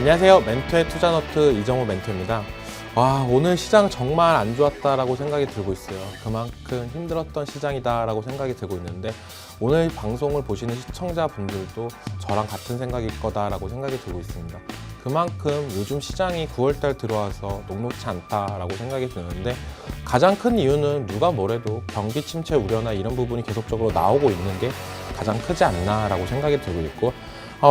안녕하세요. 멘토의 투자너트 이정호 멘토입니다. 와, 오늘 시장 정말 안 좋았다라고 생각이 들고 있어요. 그만큼 힘들었던 시장이다라고 생각이 들고 있는데 오늘 방송을 보시는 시청자분들도 저랑 같은 생각일 거다라고 생각이 들고 있습니다. 그만큼 요즘 시장이 9월달 들어와서 녹록지 않다라고 생각이 드는데 가장 큰 이유는 누가 뭐래도 경기 침체 우려나 이런 부분이 계속적으로 나오고 있는 게 가장 크지 않나라고 생각이 들고 있고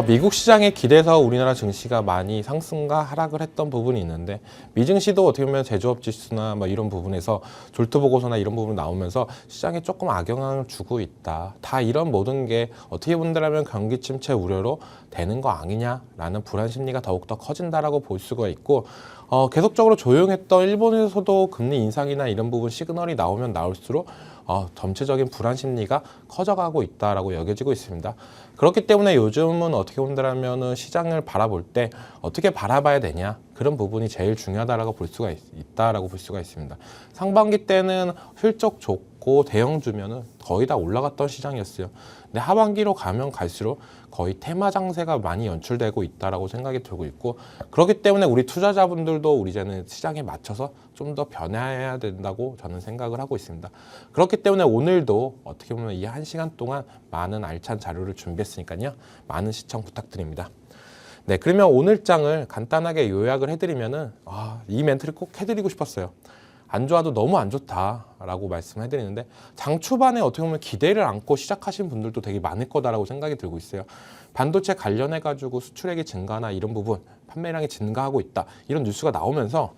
미국 시장에 기대서 우리나라 증시가 많이 상승과 하락을 했던 부분이 있는데 미증시도 어떻게 보면 제조업 지수나 이런 부분에서 졸트 보고서나 이런 부분 나오면서 시장에 조금 악영향을 주고 있다. 다 이런 모든 게 어떻게 본다면 경기 침체 우려로 되는 거 아니냐라는 불안 심리가 더욱더 커진다라고 볼 수가 있고 계속적으로 조용했던 일본에서도 금리 인상이나 이런 부분 시그널이 나오면 나올수록 전체적인 불안 심리가 커져가고 있다라고 여겨지고 있습니다. 그렇기 때문에 요즘은 어떻게 본다면 시장을 바라볼 때 어떻게 바라봐야 되냐 그런 부분이 제일 중요하다라고 볼 수가 있다라고 볼 수가 있습니다. 상반기 때는 실적 좋고 대형주면은 거의 다 올라갔던 시장이었어요. 근데 하반기로 가면 갈수록 거의 테마 장세가 많이 연출되고 있다라고 생각이 들고 있고 그렇기 때문에 우리 투자자분들도 우리 이제는 시장에 맞춰서 좀 더 변화해야 된다고 저는 생각을 하고 있습니다. 그렇기 때문에 오늘도 어떻게 보면 이 1시간 동안 많은 알찬 자료를 준비했으니까요. 많은 시청 부탁드립니다. 네, 그러면 오늘 장을 간단하게 요약을 해드리면은 이 멘트를 꼭 해드리고 싶었어요. 안 좋아도 너무 안 좋다라고 말씀을 해드리는데 장 초반에 어떻게 보면 기대를 안고 시작하신 분들도 되게 많을 거다라고 생각이 들고 있어요. 반도체 관련해가지고 수출액이 증가나 이런 부분 판매량이 증가하고 있다 이런 뉴스가 나오면서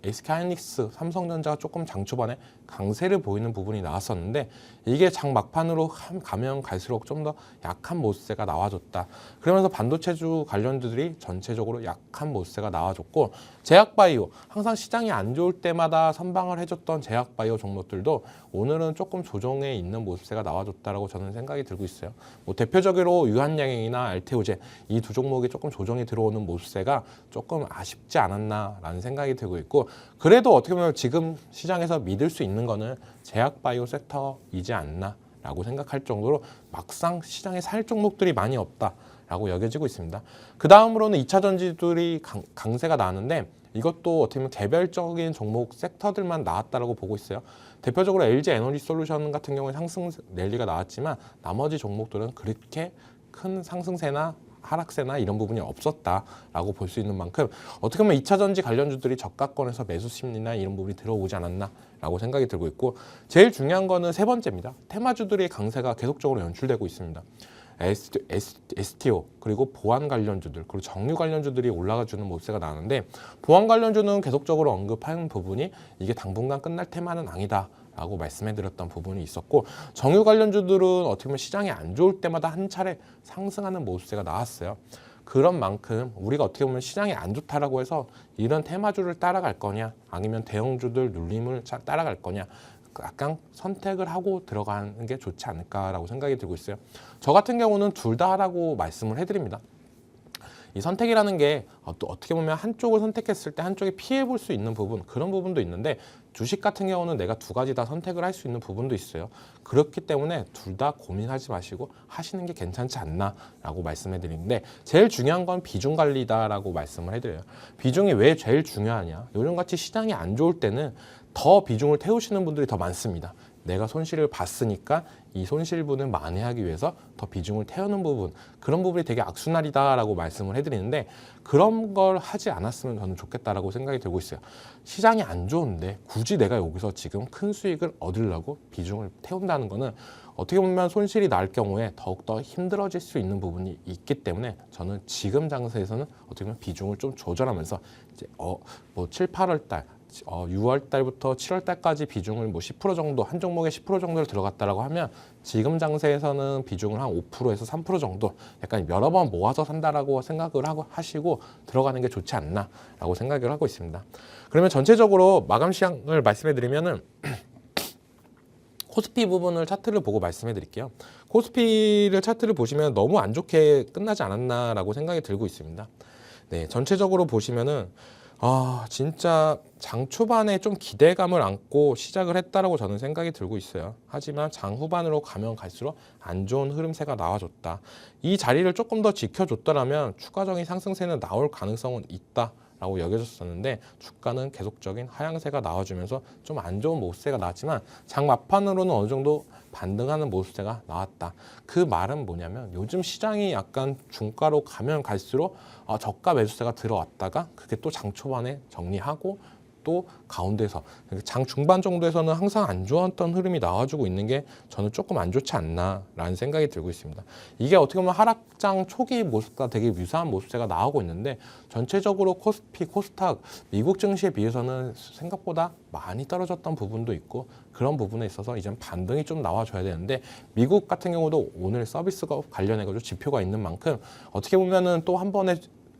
SK하이닉스, 삼성전자가 조금 장 초반에 강세를 보이는 부분이 나왔었는데 이게 장 막판으로 가면 갈수록 좀 더 약한 모습세가 나와줬다. 그러면서 반도체주 관련주들이 전체적으로 약한 모습세가 나와줬고 제약바이오 항상 시장이 안 좋을 때마다 선방을 해줬던 제약바이오 종목들도 오늘은 조금 조정에 있는 모습세가 나와줬다라고 저는 생각이 들고 있어요. 대표적으로 유한양행이나 알테오젠 이 두 종목이 조금 조정이 들어오는 모습세가 조금 아쉽지 않았나라는 생각이 들고 있고 그래도 어떻게 보면 지금 시장에서 믿을 수 있는 거는 제약바이오 섹터이지 않나라고 생각할 정도로 막상 시장에 살 종목들이 많이 없다라고 여겨지고 있습니다. 그 다음으로는 2차 전지들이 강세가 나는데 이것도 어떻게 보면 개별적인 종목 섹터들만 나왔다라고 보고 있어요. 대표적으로 LG 에너지 솔루션 같은 경우에 상승 랠리가 나왔지만 나머지 종목들은 그렇게 큰 상승세나 하락세나 이런 부분이 없었다라고 볼 수 있는 만큼 어떻게 보면 2차 전지 관련주들이 저가권에서 매수 심리나 이런 부분이 들어오지 않았나라고 생각이 들고 있고 제일 중요한 거는 세 번째입니다. 테마주들의 강세가 계속적으로 연출되고 있습니다. STO 그리고 보안 관련주들 그리고 정유 관련주들이 올라가주는 모습세가 나는데 보안 관련주는 계속적으로 언급하는 부분이 이게 당분간 끝날 테마는 아니다 라고 말씀해드렸던 부분이 있었고 정유 관련주들은 어떻게 보면 시장이 안 좋을 때마다 한 차례 상승하는 모습세가 나왔어요. 그런 만큼 우리가 어떻게 보면 시장이 안 좋다라고 해서 이런 테마주를 따라갈 거냐 아니면 대형주들 눌림을 따라갈 거냐 약간 선택을 하고 들어가는 게 좋지 않을까라고 생각이 들고 있어요. 저 같은 경우는 둘 다 하라고 말씀을 해드립니다. 이 선택이라는 게 또 어떻게 보면 한쪽을 선택했을 때 한쪽에 피해 볼 수 있는 부분 그런 부분도 있는데 주식 같은 경우는 내가 두 가지 다 선택을 할 수 있는 부분도 있어요. 그렇기 때문에 둘 다 고민하지 마시고 하시는 게 괜찮지 않나라고 말씀해 드리는데 제일 중요한 건 비중 관리다라고 말씀을 해드려요. 비중이 왜 제일 중요하냐. 요즘같이 시장이 안 좋을 때는 더 비중을 태우시는 분들이 더 많습니다. 내가 손실을 봤으니까 이 손실분을 만회하기 위해서 더 비중을 태우는 부분 그런 부분이 되게 악순환이다라고 말씀을 해드리는데 그런 걸 하지 않았으면 저는 좋겠다라고 생각이 들고 있어요. 시장이 안 좋은데 굳이 내가 여기서 지금 큰 수익을 얻으려고 비중을 태운다는 거는 어떻게 보면 손실이 날 경우에 더욱더 힘들어질 수 있는 부분이 있기 때문에 저는 지금 장세에서는 어떻게 보면 비중을 좀 조절하면서 이제 7, 8월 달 6월 달부터 7월 달까지 비중을 10% 정도 한 종목에 10% 정도를 들어갔다라고 하면 지금 장세에서는 비중을 한 5%에서 3% 정도 약간 여러 번 모아서 산다라고 생각을 하시고 들어가는 게 좋지 않나라고 생각을 하고 있습니다. 그러면 전체적으로 마감 시황을 말씀해 드리면은 코스피 부분을 차트를 보고 말씀해 드릴게요. 코스피를 차트를 보시면 너무 안 좋게 끝나지 않았나라고 생각이 들고 있습니다. 네, 전체적으로 보시면은 진짜 장 초반에 좀 기대감을 안고 시작을 했다라고 저는 생각이 들고 있어요. 하지만 장 후반으로 가면 갈수록 안 좋은 흐름세가 나와줬다. 이 자리를 조금 더 지켜줬더라면 추가적인 상승세는 나올 가능성은 있다라고 여겨졌었는데 주가는 계속적인 하향세가 나와주면서 좀 안 좋은 모습세가 나왔지만 장 막판으로는 어느 정도 반등하는 모습세가 나왔다. 그 말은 뭐냐면 요즘 시장이 약간 중가로 가면 갈수록 저가 매수세가 들어왔다가 그게 또 장 초반에 정리하고 또 가운데서 장 중반 정도에서는 항상 안 좋았던 흐름이 나와주고 있는 게 저는 조금 안 좋지 않나라는 생각이 들고 있습니다. 이게 어떻게 보면 하락장 초기 모습과 되게 유사한 모습세가 나오고 있는데 전체적으로 코스피, 코스닥, 미국 증시에 비해서는 생각보다 많이 떨어졌던 부분도 있고 그런 부분에 있어서 이제 반등이 좀 나와줘야 되는데 미국 같은 경우도 오늘 서비스가 관련해가지고 지표가 있는 만큼 어떻게 보면은 또 한 번에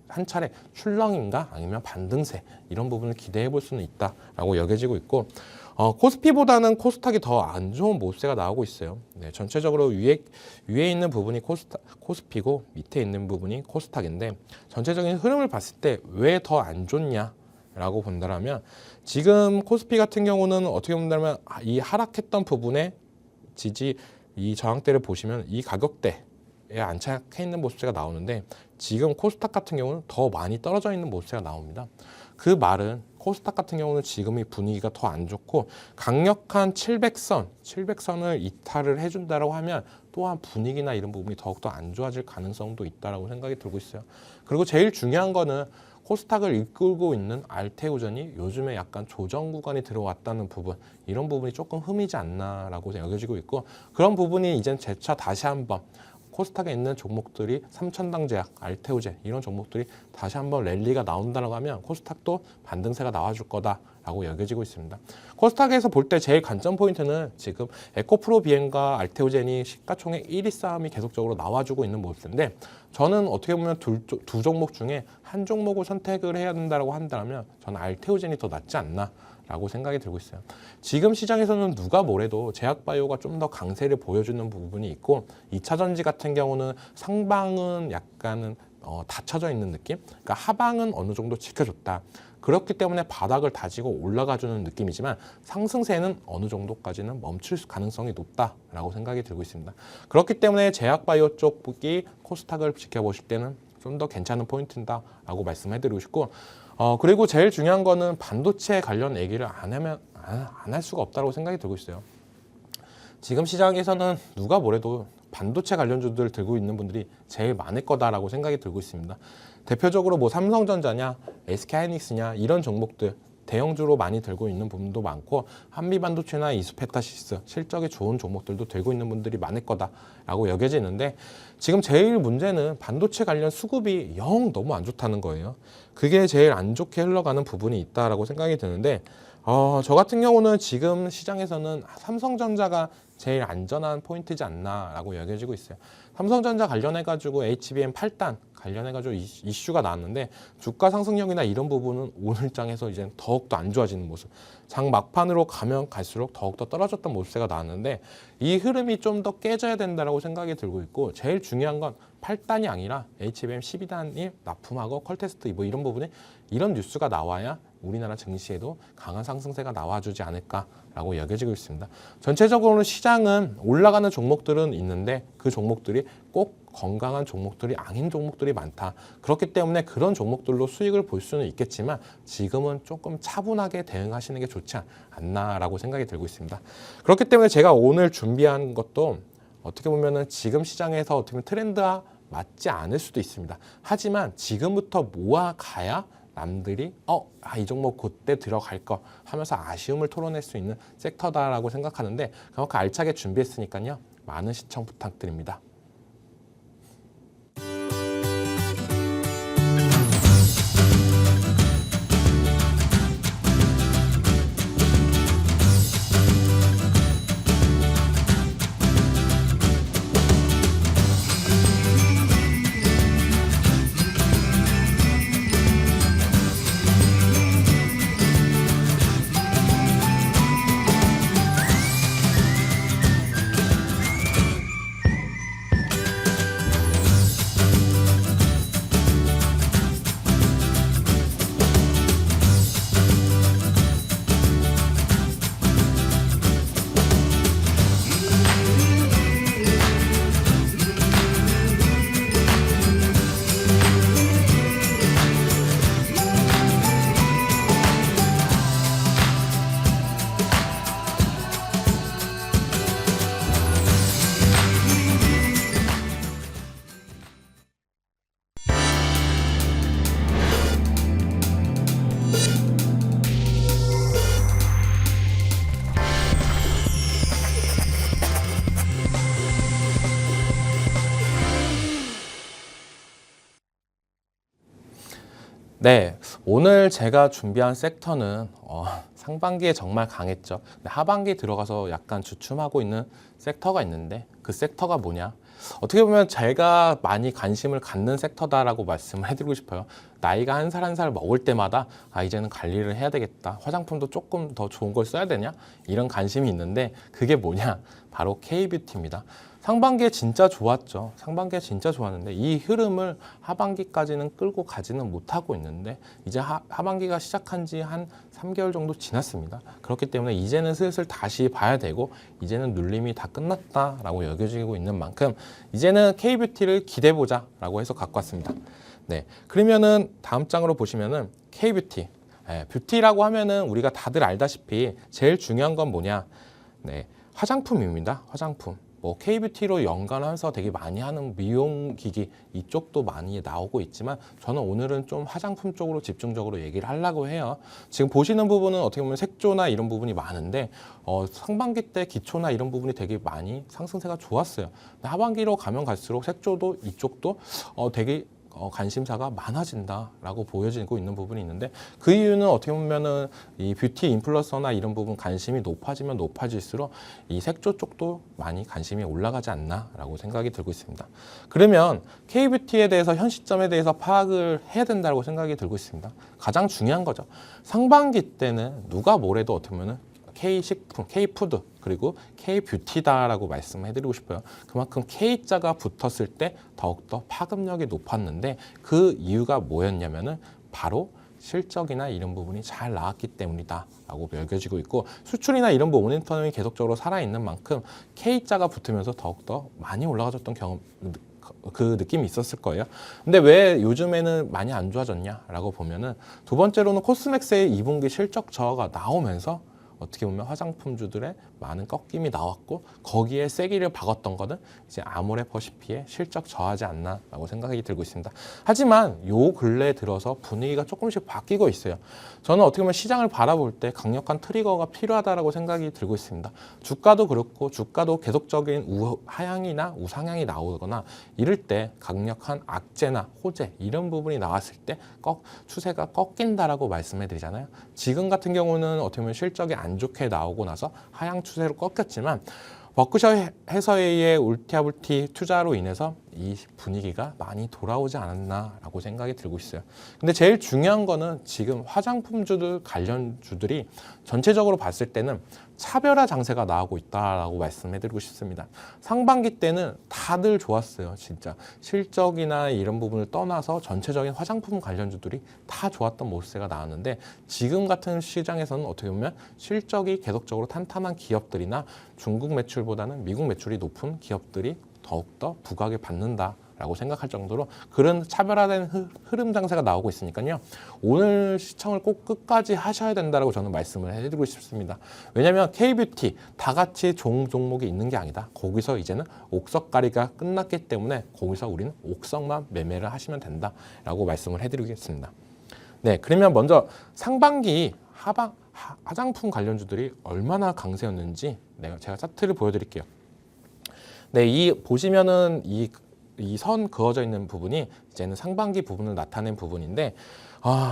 한 차례 출렁인가 아니면 반등세 이런 부분을 기대해 볼 수는 있다라고 여겨지고 있고 코스피보다는 코스닥이 더 안 좋은 모습세가 나오고 있어요. 네, 전체적으로 위에 있는 부분이 코스피고 밑에 있는 부분이 코스닥인데 전체적인 흐름을 봤을 때 왜 더 안 좋냐라고 본다면 지금 코스피 같은 경우는 어떻게 본다면 이 하락했던 부분에 이 저항대를 보시면 이 가격대 에 안착해 있는 모습세가 나오는데 지금 코스닥 같은 경우는 더 많이 떨어져 있는 모습세가 나옵니다. 그 말은 코스닥 같은 경우는 지금의 분위기가 더 안 좋고 강력한 700선을 이탈을 해준다라고 하면 또한 분위기나 이런 부분이 더욱더 안 좋아질 가능성도 있다라고 생각이 들고 있어요. 그리고 제일 중요한 거는 코스닥을 이끌고 있는 알테오전이 요즘에 약간 조정 구간이 들어왔다는 부분 이런 부분이 조금 흠이지 않나라고 여겨지고 있고 그런 부분이 이제 재차 다시 한번 코스닥에 있는 종목들이 삼천당제약, 알테오젠 이런 종목들이 다시 한번 랠리가 나온다고 하면 코스닥도 반등세가 나와줄 거다라고 여겨지고 있습니다. 코스닥에서 볼 때 제일 관점 포인트는 지금 에코프로 비행과 알테오젠이 시가총액 1위 싸움이 계속적으로 나와주고 있는 모습인데 저는 어떻게 보면 두 종목 중에 한 종목을 선택을 해야 된다고 한다면 저는 알테오젠이 더 낫지 않나 라고 생각이 들고 있어요. 지금 시장에서는 누가 뭐래도 제약바이오가 좀 더 강세를 보여주는 부분이 있고 2차전지 같은 경우는 상방은 약간은 닫혀져 있는 느낌? 그러니까 하방은 어느 정도 지켜줬다. 그렇기 때문에 바닥을 다지고 올라가주는 느낌이지만 상승세는 어느 정도까지는 멈출 가능성이 높다라고 생각이 들고 있습니다. 그렇기 때문에 제약바이오 쪽이 코스닥을 지켜보실 때는 좀 더 괜찮은 포인트다라고 말씀해드리고 싶고 그리고 제일 중요한 거는 반도체 관련 얘기를 안 할 수가 없다고 생각이 들고 있어요. 지금 시장에서는 누가 뭐래도 반도체 관련주들 들고 있는 분들이 제일 많을 거다라고 생각이 들고 있습니다. 대표적으로 뭐 삼성전자냐, SK하이닉스냐 이런 종목들 대형주로 많이 들고 있는 부분도 많고 한미반도체나 이수페타시스 실적이 좋은 종목들도 들고 있는 분들이 많을 거다라고 여겨지는데 지금 제일 문제는 반도체 관련 수급이 영 너무 안 좋다는 거예요. 그게 제일 안 좋게 흘러가는 부분이 있다라고 생각이 드는데 저 같은 경우는 지금 시장에서는 삼성전자가 제일 안전한 포인트지 않나라고 여겨지고 있어요. 삼성전자 관련해가지고 HBM 8단 관련해가지고 이슈가 나왔는데 주가 상승력이나 이런 부분은 오늘 장에서 이제 더욱더 안 좋아지는 모습. 장 막판으로 가면 갈수록 더욱더 떨어졌던 모습세가 나왔는데 이 흐름이 좀 더 깨져야 된다라고 생각이 들고 있고 제일 중요한 건 8단이 아니라 HBM 12단이 납품하고 컬테스트 뭐 이런 부분에 이런 뉴스가 나와야 우리나라 증시에도 강한 상승세가 나와주지 않을까라고 여겨지고 있습니다. 전체적으로는 시장은 올라가는 종목들은 있는데 그 종목들이 꼭 건강한 종목들이 아닌 종목들이 많다. 그렇기 때문에 그런 종목들로 수익을 볼 수는 있겠지만 지금은 조금 차분하게 대응하시는 게 좋지 않나라고 생각이 들고 있습니다. 그렇기 때문에 제가 오늘 준비한 것도 어떻게 보면은 지금 시장에서 어떻게 보면 트렌드와 맞지 않을 수도 있습니다. 하지만 지금부터 모아가야 남들이 이 종목 그때 들어갈 거 하면서 아쉬움을 토로낼 수 있는 섹터다라고 생각하는데 그만큼 알차게 준비했으니까요. 많은 시청 부탁드립니다. 네, 오늘 제가 준비한 섹터는 상반기에 정말 강했죠. 근데 하반기에 들어가서 약간 주춤하고 있는 섹터가 있는데 그 섹터가 뭐냐? 어떻게 보면 제가 많이 관심을 갖는 섹터다라고 말씀을 해드리고 싶어요. 나이가 한 살 한 살 먹을 때마다 이제는 관리를 해야 되겠다. 화장품도 조금 더 좋은 걸 써야 되냐? 이런 관심이 있는데 그게 뭐냐? 바로 K뷰티입니다. 상반기에 진짜 좋았죠. 상반기에 진짜 좋았는데 이 흐름을 하반기까지는 끌고 가지는 못하고 있는데 이제 하반기가 시작한 지 한 3개월 정도 지났습니다. 그렇기 때문에 이제는 슬슬 다시 봐야 되고 이제는 눌림이 다 끝났다라고 여겨지고 있는 만큼 이제는 K뷰티를 기대보자라고 해서 갖고 왔습니다. 네, 그러면은 다음 장으로 보시면은 K뷰티. 뷰티라고 하면은 우리가 다들 알다시피 제일 중요한 건 뭐냐? 네, 화장품입니다. 화장품. 뭐 K뷰티로 연관하면서 되게 많이 하는 미용기기 이쪽도 많이 나오고 있지만 저는 오늘은 좀 화장품 쪽으로 집중적으로 얘기를 하려고 해요. 지금 보시는 부분은 어떻게 보면 색조나 이런 부분이 많은데 상반기 때 기초나 이런 부분이 되게 많이 상승세가 좋았어요. 하반기로 가면 갈수록 색조도 이쪽도 되게 관심사가 많아진다라고 보여지고 있는 부분이 있는데 그 이유는 어떻게 보면은 이 뷰티 인플루언서나 이런 부분 관심이 높아지면 높아질수록 이 색조 쪽도 많이 관심이 올라가지 않나라고 생각이 들고 있습니다. 그러면 K뷰티에 대해서 현 시점에 대해서 파악을 해야 된다고 생각이 들고 있습니다. 가장 중요한 거죠. 상반기 때는 누가 뭐래도 어떻게 보면은 K식품, K푸드 그리고 K뷰티다라고 말씀을 해드리고 싶어요. 그만큼 K자가 붙었을 때 더욱더 파급력이 높았는데 그 이유가 뭐였냐면은 바로 실적이나 이런 부분이 잘 나왔기 때문이다라고 여겨지고 있고 수출이나 이런 부분 모니터링이 계속적으로 살아있는 만큼 K자가 붙으면서 더욱더 많이 올라가졌던 경험 그 느낌이 있었을 거예요. 근데 왜 요즘에는 많이 안 좋아졌냐라고 보면은 두 번째로는 코스맥스의 2분기 실적 저하가 나오면서 어떻게 보면 화장품주들의 많은 꺾임이 나왔고 거기에 세기를 박았던 거는 이제 아모레퍼시피의 실적 저하지 않나라고 생각이 들고 있습니다. 하지만 요 근래 들어서 분위기가 조금씩 바뀌고 있어요. 저는 어떻게 보면 시장을 바라볼 때 강력한 트리거가 필요하다라고 생각이 들고 있습니다. 주가도 그렇고 주가도 계속적인 하향이나 우상향이 나오거나 이럴 때 강력한 악재나 호재 이런 부분이 나왔을 때 추세가 꺾인다라고 말씀해 드리잖아요. 지금 같은 경우는 어떻게 보면 실적이 안 좋게 나오고 나서 하향 추세로 꺾였지만 버크셔 해서웨이의 울티아불티 투자로 인해서 이 분위기가 많이 돌아오지 않았나라고 생각이 들고 있어요. 근데 제일 중요한 거는 지금 화장품주들 관련주들이 전체적으로 봤을 때는 차별화 장세가 나오고 있다라고 말씀해드리고 싶습니다. 상반기 때는 다들 좋았어요. 진짜 실적이나 이런 부분을 떠나서 전체적인 화장품 관련주들이 다 좋았던 모습세가 나왔는데 지금 같은 시장에서는 어떻게 보면 실적이 계속적으로 탄탄한 기업들이나 중국 매출보다는 미국 매출이 높은 기업들이 더욱더 부각을 받는다라고 생각할 정도로 그런 차별화된 흐름 장세가 나오고 있으니까요. 오늘 시청을 꼭 끝까지 하셔야 된다고 저는 말씀을 해드리고 싶습니다. 왜냐하면 K뷰티 다 같이 종목이 있는 게 아니다. 거기서 이제는 옥석가리가 끝났기 때문에 거기서 우리는 옥석만 매매를 하시면 된다라고 말씀을 해드리겠습니다. 네, 그러면 먼저 상반기 화장품 관련주들이 얼마나 강세였는지 제가 차트를 보여드릴게요. 네, 이 보시면은 이 선 그어져 있는 부분이 이제는 상반기 부분을 나타낸 부분인데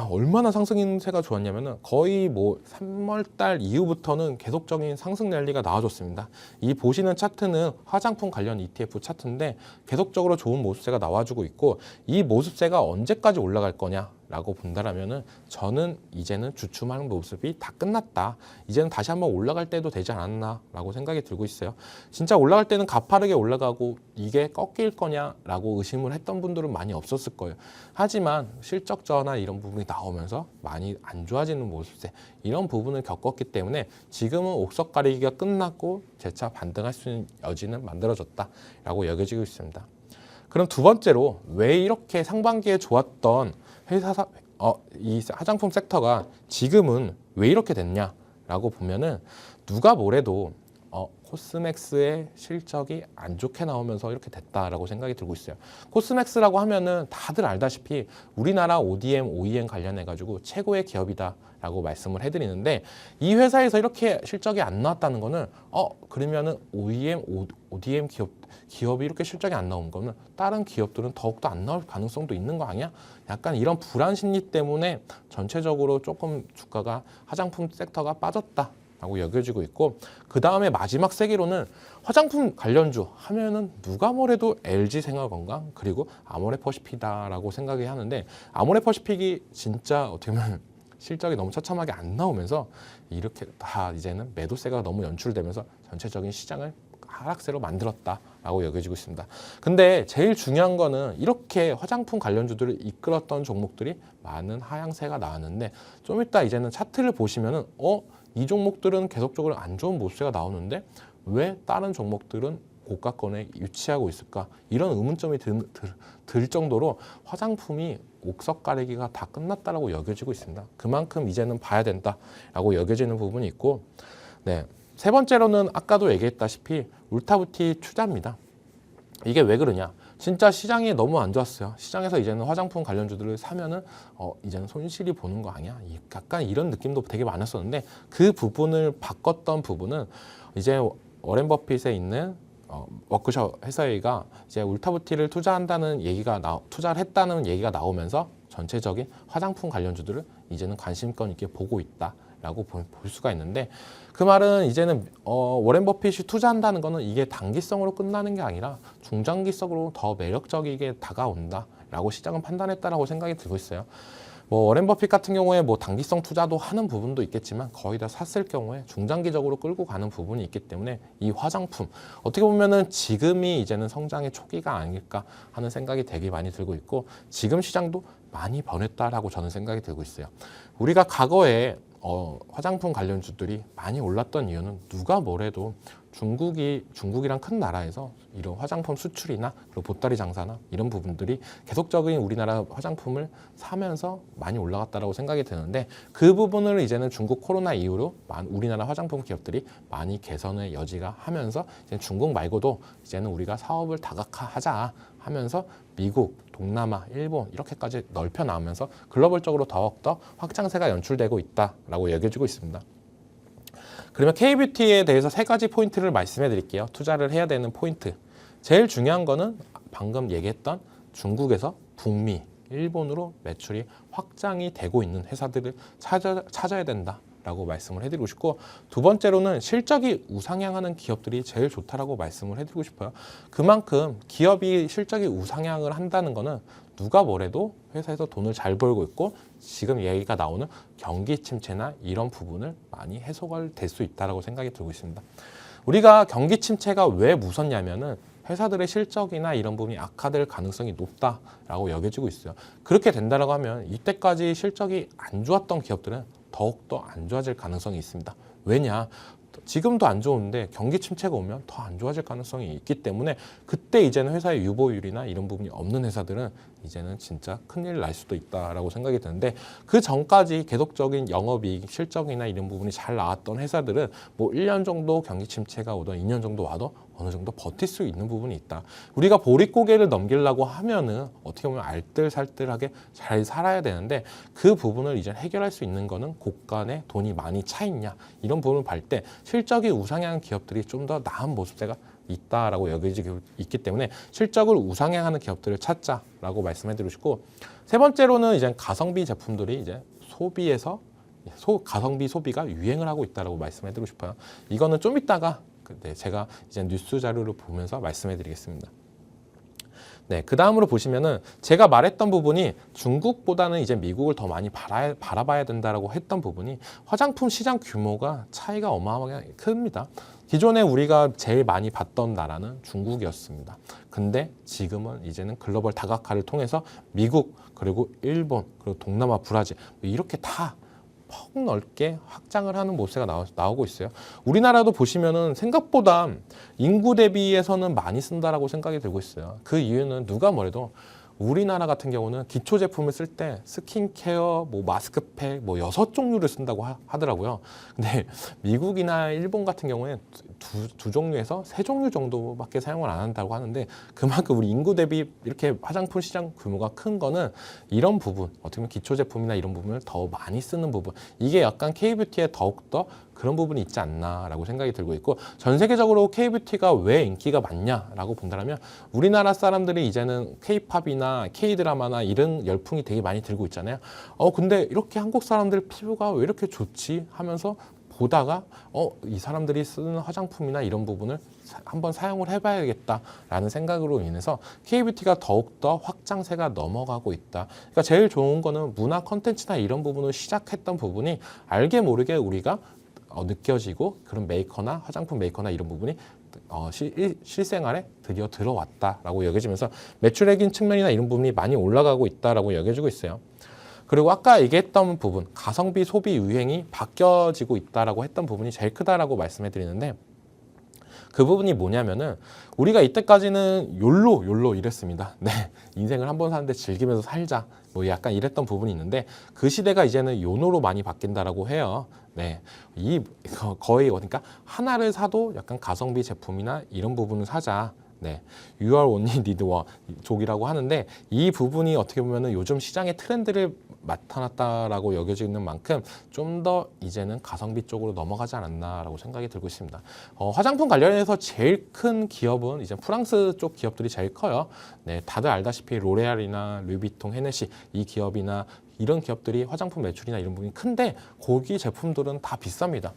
얼마나 상승세가 좋았냐면은 거의 뭐 3월달 이후부터는 계속적인 상승 랠리가 나와줬습니다. 이 보시는 차트는 화장품 관련 ETF 차트인데 계속적으로 좋은 모습세가 나와주고 있고 이 모습세가 언제까지 올라갈 거냐라고 본다라면은 저는 이제는 주춤하는 모습이 다 끝났다. 이제는 다시 한번 올라갈 때도 되지 않았나라고 생각이 들고 있어요. 진짜 올라갈 때는 가파르게 올라가고 이게 꺾일 거냐라고 의심을 했던 분들은 많이 없었을 거예요. 하지만 실적 저하나 이런 부분이 나오면서 많이 안 좋아지는 모습세 이런 부분을 겪었기 때문에 지금은 옥석 가리기가 끝났고 재차 반등할 수 있는 여지는 만들어졌다라고 여겨지고 있습니다. 그럼 두 번째로 왜 이렇게 상반기에 좋았던 이 화장품 섹터가 지금은 왜 이렇게 됐냐라고 보면은 누가 뭐래도 코스맥스의 실적이 안 좋게 나오면서 이렇게 됐다라고 생각이 들고 있어요. 코스맥스라고 하면은 다들 알다시피 우리나라 ODM, OEM 관련해 가지고 최고의 기업이다라고 라고 말씀을 해드리는데, 이 회사에서 이렇게 실적이 안 나왔다는 거는 그러면은 OEM, ODM 기업이 이렇게 실적이 안 나온 거는 다른 기업들은 더욱더 안 나올 가능성도 있는 거 아니야? 약간 이런 불안 심리 때문에 전체적으로 조금 주가가 화장품 섹터가 빠졌다 라고 여겨지고 있고, 그 다음에 마지막 세계로는 화장품 관련주 하면은 누가 뭐래도 LG생활건강 그리고 아모레퍼시픽이다라고 생각이 하는데, 아모레퍼시픽이 진짜 어떻게 보면 실적이 너무 처참하게 안 나오면서 이렇게 다 이제는 매도세가 너무 연출되면서 전체적인 시장을 하락세로 만들었다라고 여겨지고 있습니다. 근데 제일 중요한 거는 이렇게 화장품 관련주들을 이끌었던 종목들이 많은 하향세가 나왔는데, 좀 이따 이제는 차트를 보시면은 이 종목들은 계속적으로 안 좋은 모습세가 나오는데 왜 다른 종목들은 고가권에 유치하고 있을까? 이런 의문점이 들 정도로 화장품이 옥석 가리기가 다 끝났다라고 여겨지고 있습니다. 그만큼 이제는 봐야 된다라고 여겨지는 부분이 있고, 네. 세 번째로는 아까도 얘기했다시피 울타브티 투자입니다. 이게 왜 그러냐? 진짜 시장이 너무 안 좋았어요. 시장에서 이제는 화장품 관련주들을 사면은 이제는 손실이 보는 거 아니야? 약간 이런 느낌도 되게 많았었는데, 그 부분을 바꿨던 부분은 이제 워렌 버핏에 있는 워크셔 회사가 이제 울타브티를 투자한다는 얘기가 투자를 했다는 얘기가 나오면서 전체적인 화장품 관련주들을 이제는 관심권 있게 보고 있다라고 볼 수가 있는데, 그 말은 이제는 워렌 버핏이 투자한다는 거는 이게 단기성으로 끝나는 게 아니라 중장기성으로 더 매력적이게 다가온다라고 시장은 판단했다라고 생각이 들고 있어요. 워렌 버핏 같은 경우에 단기성 투자도 하는 부분도 있겠지만 거의 다 샀을 경우에 중장기적으로 끌고 가는 부분이 있기 때문에 이 화장품 어떻게 보면은 지금이 이제는 성장의 초기가 아닐까 하는 생각이 되게 많이 들고 있고, 지금 시장도 많이 변했다라고 저는 생각이 들고 있어요. 우리가 과거에 화장품 관련주들이 많이 올랐던 이유는 누가 뭐래도 중국이랑 큰 나라에서 이런 화장품 수출이나 그리고 보따리 장사나 이런 부분들이 계속적인 우리나라 화장품을 사면서 많이 올라갔다라고 생각이 드는데, 그 부분을 이제는 중국 코로나 이후로 우리나라 화장품 기업들이 많이 개선의 여지가 하면서 이제 중국 말고도 이제는 우리가 사업을 다각화하자 하면서 미국, 동남아, 일본 이렇게까지 넓혀 나오면서 글로벌적으로 더욱더 확장세가 연출되고 있다라고 여겨지고 있습니다. 그러면 K뷰티에 대해서 세 가지 포인트를 말씀해 드릴게요. 투자를 해야 되는 포인트. 제일 중요한 거는 방금 얘기했던 중국에서 북미, 일본으로 매출이 확장이 되고 있는 회사들을 찾아야 된다라고 말씀을 해드리고 싶고, 두 번째로는 실적이 우상향하는 기업들이 제일 좋다라고 말씀을 해드리고 싶어요. 그만큼 기업이 실적이 우상향을 한다는 거는 누가 뭐래도 회사에서 돈을 잘 벌고 있고 지금 얘기가 나오는 경기 침체나 이런 부분을 많이 해소가 될 수 있다고 생각이 들고 있습니다. 우리가 경기 침체가 왜 무섭냐면은 회사들의 실적이나 이런 부분이 악화될 가능성이 높다라고 여겨지고 있어요. 그렇게 된다라고 하면 이때까지 실적이 안 좋았던 기업들은 더욱더 안 좋아질 가능성이 있습니다. 왜냐? 지금도 안 좋은데 경기 침체가 오면 더 안 좋아질 가능성이 있기 때문에 그때 이제는 회사의 유보율이나 이런 부분이 없는 회사들은 이제는 진짜 큰일 날 수도 있다라고 생각이 드는데, 그 전까지 계속적인 영업이익 실적이나 이런 부분이 잘 나왔던 회사들은 1년 정도 경기 침체가 오던 2년 정도 와도 어느 정도 버틸 수 있는 부분이 있다. 우리가 보릿고개를 넘기려고 하면은 어떻게 보면 알뜰살뜰하게 잘 살아야 되는데, 그 부분을 이제 해결할 수 있는 거는 곳간에 돈이 많이 차 있냐 이런 부분을 볼 때 실적이 우상향한 기업들이 좀 더 나은 모습세가 있다라고 여겨지고 있기 때문에 실적을 우상향하는 기업들을 찾자라고 말씀해드리고 싶고, 세 번째로는 이제 가성비 제품들이 이제 소비에서 가성비 소비가 유행을 하고 있다라고 말씀해드리고 싶어요. 이거는 좀 이따가 제가 이제 뉴스 자료를 보면서 말씀해드리겠습니다. 네, 그 다음으로 보시면은 제가 말했던 부분이 중국보다는 이제 미국을 더 많이 바라봐야 된다라고 했던 부분이, 화장품 시장 규모가 차이가 어마어마하게 큽니다. 기존에 우리가 제일 많이 봤던 나라는 중국이었습니다. 근데 지금은 이제는 글로벌 다각화를 통해서 미국, 그리고 일본, 그리고 동남아, 브라질 이렇게 다 폭넓게 확장을 하는 모습이 나오고 있어요. 우리나라도 보시면은 생각보다 인구 대비해서는 많이 쓴다라고 생각이 들고 있어요. 그 이유는 누가 뭐래도 우리나라 같은 경우는 기초 제품을 쓸 때 스킨케어, 뭐 마스크팩, 뭐 6종류를 쓴다고 하더라고요. 근데 미국이나 일본 같은 경우에 두 종류에서 3종류 정도밖에 사용을 안 한다고 하는데, 그만큼 우리 인구 대비 이렇게 화장품 시장 규모가 큰 거는 이런 부분, 어떻게 보면 기초 제품이나 이런 부분을 더 많이 쓰는 부분, 이게 약간 K뷰티에 더욱더 그런 부분이 있지 않나라고 생각이 들고 있고, 전 세계적으로 K뷰티가 왜 인기가 많냐라고 본다면, 우리나라 사람들이 이제는 K팝이나 K드라마나 이런 열풍이 되게 많이 들고 있잖아요. 근데 이렇게 한국 사람들 피부가 왜 이렇게 좋지 하면서 보다가 이 사람들이 쓰는 화장품이나 이런 부분을 한번 사용을 해봐야겠다라는 생각으로 인해서 K뷰티가 더욱더 확장세가 넘어가고 있다. 그러니까 제일 좋은 거는 문화 컨텐츠나 이런 부분을 시작했던 부분이 알게 모르게 우리가 느껴지고, 그런 메이커나 화장품 메이커나 이런 부분이 실생활에 드디어 들어왔다라고 여겨지면서 매출액인 측면이나 이런 부분이 많이 올라가고 있다라고 여겨지고 있어요. 그리고 아까 얘기했던 부분, 가성비 소비 유행이 바뀌어지고 있다라고 했던 부분이 제일 크다라고 말씀해 드리는데, 그 부분이 뭐냐면은 우리가 이때까지는 욜로 이랬습니다. 네, 인생을 한 번 사는데 즐기면서 살자, 뭐 약간 이랬던 부분이 있는데, 그 시대가 이제는 요노로 많이 바뀐다라고 해요. 네, 거의 그러니까 하나를 사도 약간 가성비 제품이나 이런 부분을 사자. 네, You are only need one 족이라고 하는데, 이 부분이 어떻게 보면은 요즘 시장의 트렌드를 나타났다라고 여겨지는 만큼 좀 더 이제는 가성비 쪽으로 넘어가지 않았나라고 생각이 들고 있습니다. 화장품 관련해서 제일 큰 기업은 이제 프랑스 쪽 기업들이 제일 커요. 네, 다들 알다시피 로레알이나 루이비통, 헤네시 이 기업이나 이런 기업들이 화장품 매출이나 이런 부분이 큰데, 거기 제품들은 다 비쌉니다.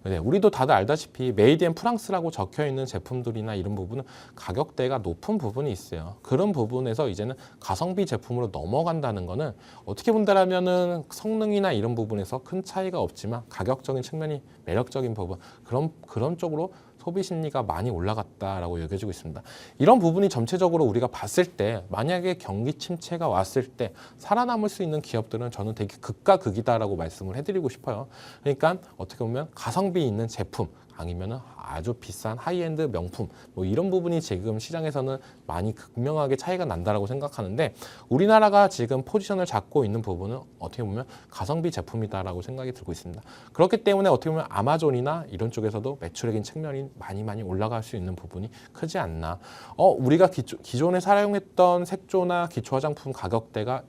네, 우리도 다들 알다시피 메이드 인 프랑스라고 적혀있는 제품들이나 이런 부분은 가격대가 높은 부분이 있어요. 그런 부분에서 이제는 가성비 제품으로 넘어간다는 거는 어떻게 본다라면은 성능이나 이런 부분에서 큰 차이가 없지만 가격적인 측면이 매력적인 부분, 그런 쪽으로 소비 심리가 많이 올라갔다라고 여겨지고 있습니다. 이런 부분이 전체적으로 우리가 봤을 때, 만약에 경기 침체가 왔을 때 살아남을 수 있는 기업들은 저는 되게 극과 극이다라고 말씀을 해드리고 싶어요. 그러니까 어떻게 보면 가성비 있는 제품, 아니면은 아주 비싼 하이엔드 명품, 뭐 이런 부분이 지금 시장에서는 많이 극명하게 차이가 난다라고 생각하는데, 우리나라가 지금 포지션을 잡고 있는 부분은 어떻게 보면 가성비 제품이다라고 생각이 들고 있습니다. 그렇기 때문에 어떻게 보면 아마존이나 이런 쪽에서도 매출액인 측면이 많이 올라갈 수 있는 부분이 크지 않나. 우리가 기존에 사용했던 색조나 기초 화장품 가격대가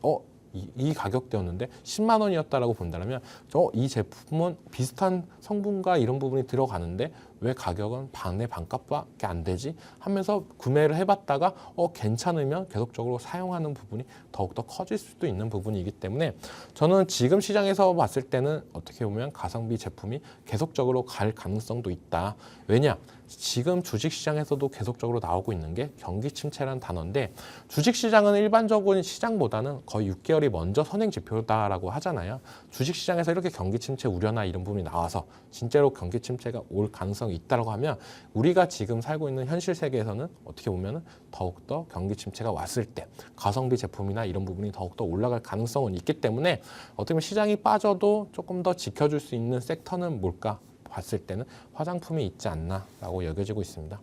이 가격대였는데 10만 원이었다라고 본다면, 이 제품은 비슷한 성분과 이런 부분이 들어가는데 왜 가격은 반의 반값밖에 안 되지 하면서 구매를 해봤다가 괜찮으면 계속적으로 사용하는 부분이 더욱더 커질 수도 있는 부분이기 때문에, 저는 지금 시장에서 봤을 때는 어떻게 보면 가성비 제품이 계속적으로 갈 가능성도 있다. 왜냐? 지금 주식시장에서도 계속적으로 나오고 있는 게 경기 침체라는 단어인데, 주식시장은 일반적인 시장보다는 거의 6개월이 먼저 선행 지표다라고 하잖아요. 주식시장에서 이렇게 경기 침체 우려나 이런 부분이 나와서 진짜로 경기 침체가 올 가능성이 있다고 하면, 우리가 지금 살고 있는 현실 세계에서는 어떻게 보면 더욱더 경기 침체가 왔을 때 가성비 제품이나 이런 부분이 더욱더 올라갈 가능성은 있기 때문에, 어떻게 보면 시장이 빠져도 조금 더 지켜줄 수 있는 섹터는 뭘까 봤을 때는 화장품이 있지 않나라고 여겨지고 있습니다.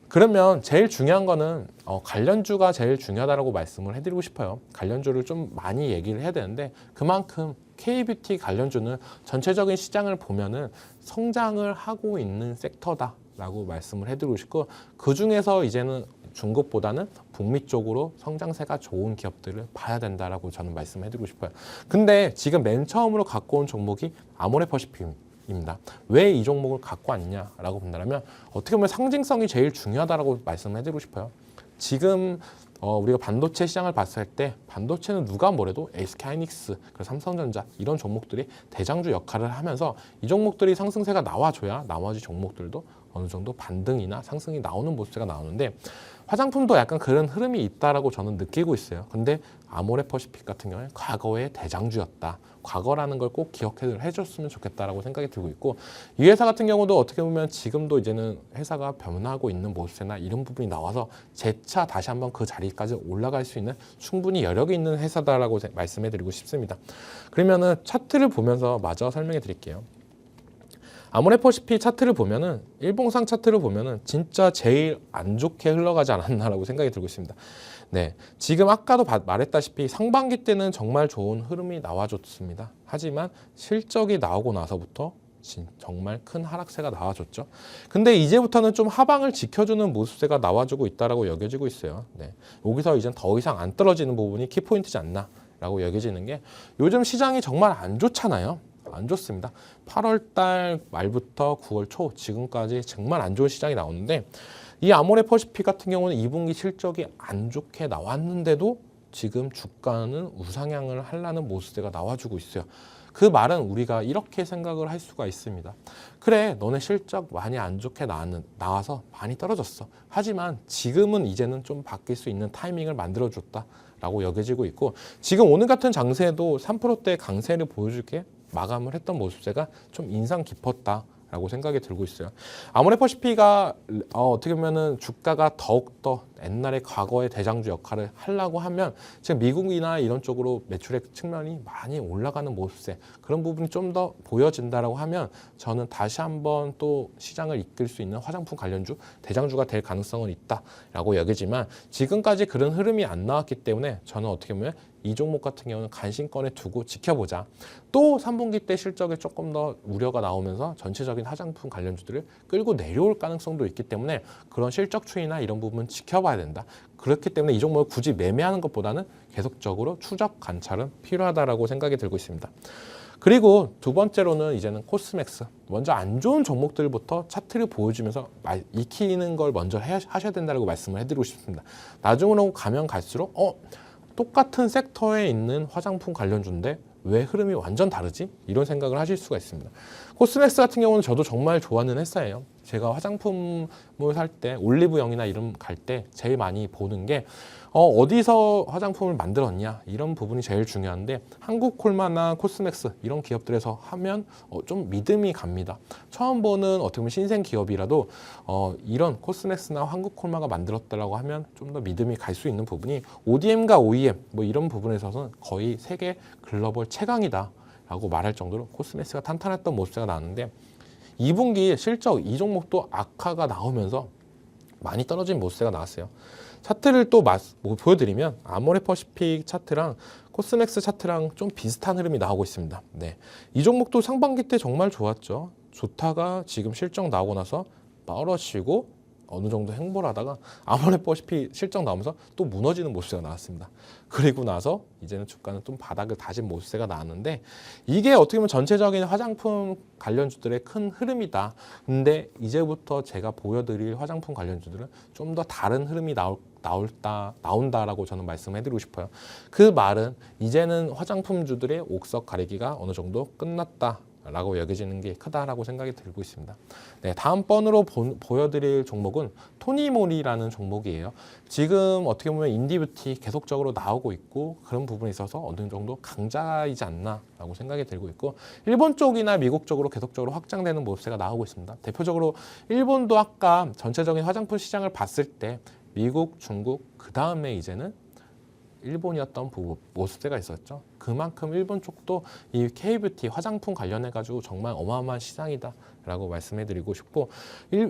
그러면 제일 중요한 거는 관련주가 제일 중요하다고 말씀을 해드리고 싶어요. 관련주를 좀 많이 얘기를 해야 되는데, 그만큼 K뷰티 관련주는 전체적인 시장을 보면은 성장을 하고 있는 섹터다라고 말씀을 해드리고 싶고, 그 중에서 이제는 중국보다는 북미 쪽으로 성장세가 좋은 기업들을 봐야 된다라고 저는 말씀해드리고 싶어요. 근데 지금 맨 처음으로 갖고 온 종목이 아모레퍼시픽입니다. 왜 이 종목을 갖고 왔냐라고 본다면, 어떻게 보면 상징성이 제일 중요하다라고 말씀해드리고 싶어요. 지금 우리가 반도체 시장을 봤을 때, 반도체는 누가 뭐래도 SK하이닉스, 삼성전자 이런 종목들이 대장주 역할을 하면서, 이 종목들이 상승세가 나와줘야 나머지 종목들도 어느 정도 반등이나 상승이 나오는 모습이 나오는데, 화장품도 약간 그런 흐름이 있다라고 저는 느끼고 있어요. 근데 아모레퍼시픽 같은 경우에 과거의 대장주였다. 과거라는 걸 꼭 기억해 줬으면 좋겠다라고 생각이 들고 있고, 이 회사 같은 경우도 어떻게 보면 지금도 이제는 회사가 변화하고 있는 모습이나 이런 부분이 나와서 재차 다시 한번 그 자리까지 올라갈 수 있는 충분히 여력이 있는 회사다라고 말씀해 드리고 싶습니다. 그러면은 차트를 보면서 마저 설명해 드릴게요. 아모레퍼시픽 차트를 보면은, 일봉상 차트를 보면은 진짜 제일 안 좋게 흘러가지 않았나라고 생각이 들고 있습니다. 네, 지금 아까도 말했다시피 상반기 때는 정말 좋은 흐름이 나와줬습니다. 하지만 실적이 나오고 나서부터 정말 큰 하락세가 나와줬죠. 근데 이제부터는 좀 하방을 지켜주는 모습세가 나와주고 있다라고 여겨지고 있어요. 네, 여기서 이젠 더 이상 안 떨어지는 부분이 키포인트지 않나 라고 여겨지는 게 요즘 시장이 정말 안 좋잖아요. 안 좋습니다. 8월 달 말부터 9월 초 지금까지 정말 안 좋은 시장이 나오는데 이 아모레퍼시픽 같은 경우는 2분기 실적이 안 좋게 나왔는데도 지금 주가는 우상향을 하려는 모습세가 나와주고 있어요. 그 말은 우리가 이렇게 생각을 할 수가 있습니다. 그래, 너네 실적 많이 안 좋게 나와서 많이 떨어졌어. 하지만 지금은 이제는 좀 바뀔 수 있는 타이밍을 만들어줬다 라고 여겨지고 있고, 지금 오늘 같은 장세에도 3%대 강세를 보여줄게 마감을 했던 모습세가 좀 인상 깊었다 라고 생각이 들고 있어요. 아모레퍼시픽가 어떻게 보면은 주가가 더욱더 옛날에 과거의 대장주 역할을 하려고 하면 지금 미국이나 이런 쪽으로 매출액 측면이 많이 올라가는 모습세, 그런 부분이 좀 더 보여진다라고 하면 저는 다시 한번 또 시장을 이끌 수 있는 화장품 관련주 대장주가 될 가능성은 있다라고 여기지만 지금까지 그런 흐름이 안 나왔기 때문에 저는 어떻게 보면 이 종목 같은 경우는 관심권에 두고 지켜보자. 또 3분기 때 실적에 조금 더 우려가 나오면서 전체적인 화장품 관련주들을 끌고 내려올 가능성도 있기 때문에 그런 실적 추이나 이런 부분 지켜봐야 된다. 그렇기 때문에 이 종목을 굳이 매매하는 것보다는 계속적으로 추적 관찰은 필요하다라고 생각이 들고 있습니다. 그리고 두 번째로는 이제는 코스맥스. 먼저 안 좋은 종목들부터 차트를 보여주면서 익히는 걸 먼저 하셔야 된다고 말씀을 해드리고 싶습니다. 나중으로 가면 갈수록 똑같은 섹터에 있는 화장품 관련주인데 왜 흐름이 완전 다르지? 이런 생각을 하실 수가 있습니다. 코스맥스 같은 경우는 저도 정말 좋아하는 회사예요. 제가 화장품을 살 때 올리브영이나 이런 갈 때 제일 많이 보는 게 어디서 화장품을 만들었냐 이런 부분이 제일 중요한데 한국콜마나 코스맥스 이런 기업들에서 하면 좀 믿음이 갑니다. 처음 보는 어떻게 보면 신생 기업이라도 이런 코스맥스나 한국콜마가 만들었다라고 하면 좀 더 믿음이 갈 수 있는 부분이 ODM과 OEM 뭐 이런 부분에 있어서는 거의 세계 글로벌 최강이다 라고 말할 정도로 코스맥스가 탄탄했던 모습이 나왔는데 2분기 실적 이 종목도 악화가 나오면서 많이 떨어진 모습세가 나왔어요. 차트를 또 보여드리면 아모레퍼시픽 차트랑 코스맥스 차트랑 좀 비슷한 흐름이 나오고 있습니다. 네, 이 종목도 상반기 때 정말 좋았죠. 좋다가 지금 실적 나오고 나서 떨어지고 어느 정도 행보를 하다가 아모레퍼시픽 실적 나오면서 또 무너지는 모습세가 나왔습니다. 그리고 나서 이제는 주가는 좀 바닥을 다진 모습세가 나왔는데 이게 어떻게 보면 전체적인 화장품 관련주들의 큰 흐름이다. 근데 이제부터 제가 보여드릴 화장품 관련주들은 좀 더 다른 흐름이 나온다라고 저는 말씀해드리고 싶어요. 그 말은 이제는 화장품주들의 옥석 가리기가 어느 정도 끝났다 라고 여겨지는 게 크다라고 생각이 들고 있습니다. 네, 다음 번으로 보여드릴 종목은 토니모리라는 종목이에요. 지금 어떻게 보면 인디뷰티 계속적으로 나오고 있고 그런 부분에 있어서 어느 정도 강자이지 않나 라고 생각이 들고 있고 일본 쪽이나 미국 쪽으로 계속적으로 확장되는 모습세가 나오고 있습니다. 대표적으로 일본도 아까 전체적인 화장품 시장을 봤을 때 미국, 중국, 그 다음에 이제는 일본이었던 모습세가 있었죠. 그만큼 일본 쪽도 이 K뷰티 화장품 관련해가지고 정말 어마어마한 시장이다 라고 말씀해드리고 싶고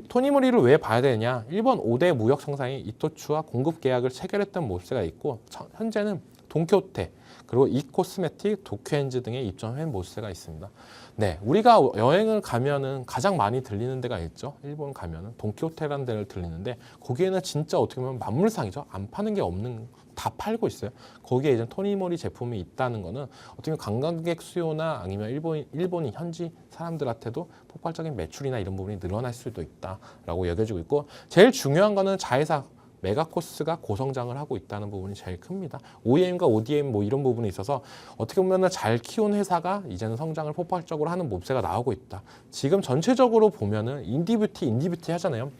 토니모리를 왜 봐야 되냐, 일본 5대 무역 상사인 이토츠와 공급 계약을 체결했던 모습세가 있고 현재는 돈키호테 그리고 이코스메틱, 도쿄엔즈 등에 입점한 모습세가 있습니다. 네, 우리가 여행을 가면은 가장 많이 들리는 데가 있죠. 일본 가면은 돈키호테라는 데를 들리는데 거기에는 진짜 어떻게 보면 만물상이죠. 안 파는 게 없는, 다 팔고 있어요. 거기에 이제 토니모리 제품이 있다는 거는 어떻게 보면 관광객 수요나 아니면 일본인 현지 사람들한테도 폭발적인 매출이나 이런 부분이 늘어날 수도 있다라고 여겨지고 있고 제일 중요한 거는 자회사 메가코스가 고성장을 하고 있다는 부분이 제일 큽니다. OEM과 ODM 뭐 이런 부분에 있어서 어떻게 보면 잘 키운 회사가 이제는 성장을 폭발적으로 하는 모습세가 나오고 있다. 지금 전체적으로 보면은 인디뷰티 하잖아요.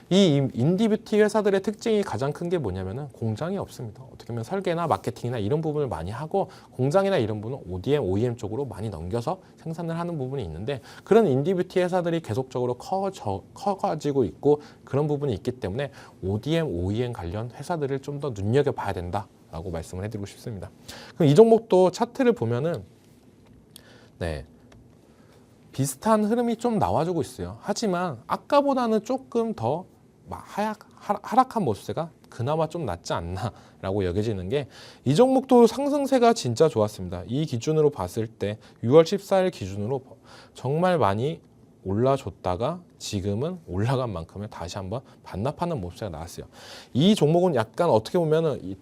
이 인디뷰티 회사들의 특징이 가장 큰 게 뭐냐면은 공장이 없습니다. 어떻게 보면 설계나 마케팅이나 이런 부분을 많이 하고 공장이나 이런 부분은 ODM, OEM 쪽으로 많이 넘겨서 생산을 하는 부분이 있는데 그런 인디뷰티 회사들이 계속적으로 커가지고 있고 그런 부분이 있기 때문에 ODM, OEM 관련 회사들을 좀 더 눈여겨봐야 된다라고 말씀을 해드리고 싶습니다. 그럼 이 종목도 차트를 보면은 네. 비슷한 흐름이 좀 나와주고 있어요. 하지만 아까보다는 조금 더 하락한 모습세가 그나마 좀 낫지 않나라고 여겨지는 게 이 종목도 상승세가 진짜 좋았습니다. 이 기준으로 봤을 때 6월 14일 기준으로 정말 많이 올라줬다가 지금은 올라간 만큼에 다시 한번 반납하는 모습세가 나왔어요. 이 종목은 약간 어떻게 보면은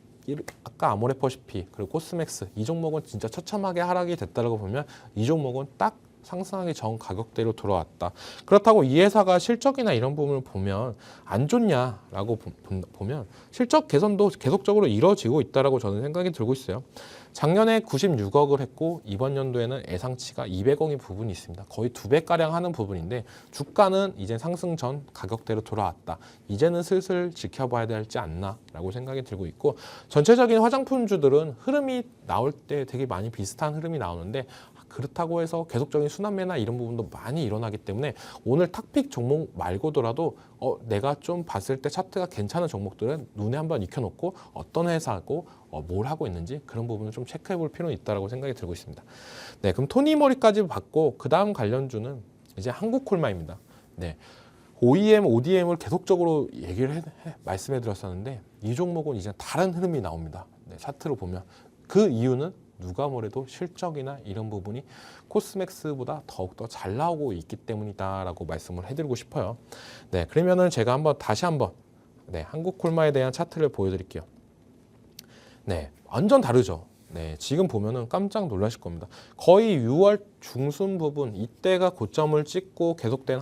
아까 아모레퍼시픽 그리고 코스맥스 이 종목은 진짜 처참하게 하락이 됐다고 보면 이 종목은 딱 상승하기 전 가격대로 돌아왔다. 그렇다고 이 회사가 실적이나 이런 부분을 보면 안 좋냐라고 보면 실적 개선도 계속적으로 이루어지고 있다라고 저는 생각이 들고 있어요. 작년에 96억을 했고 이번 연도에는 예상치가 200억인 부분이 있습니다. 거의 2배가량 하는 부분인데 주가는 이제 상승 전 가격대로 돌아왔다. 이제는 슬슬 지켜봐야 되지 않나라고 생각이 들고 있고 전체적인 화장품주들은 흐름이 나올 때 되게 많이 비슷한 흐름이 나오는데 그렇다고 해서 계속적인 순환매나 이런 부분도 많이 일어나기 때문에 오늘 탁픽 종목 말고더라도 내가 좀 봤을 때 차트가 괜찮은 종목들은 눈에 한번 익혀놓고 어떤 회사고 뭘 하고 있는지 그런 부분을 좀 체크해 볼 필요는 있다고 생각이 들고 있습니다. 네, 그럼 토니모리까지 봤고 그 다음 관련주는 이제 한국콜마입니다. 네, OEM, ODM을 계속적으로 말씀해 드렸었는데 이 종목은 이제 다른 흐름이 나옵니다. 네, 차트로 보면 그 이유는 누가 뭐래도 실적이나 이런 부분이 코스맥스보다 더욱더 잘 나오고 있기 때문이다라고 말씀을 해드리고 싶어요. 네, 그러면은 제가 다시 한번 한국콜마에 대한 차트를 보여드릴게요. 네, 완전 다르죠. 네, 지금 보면은 깜짝 놀라실 겁니다. 거의 6월 중순 부분 이때가 고점을 찍고 계속된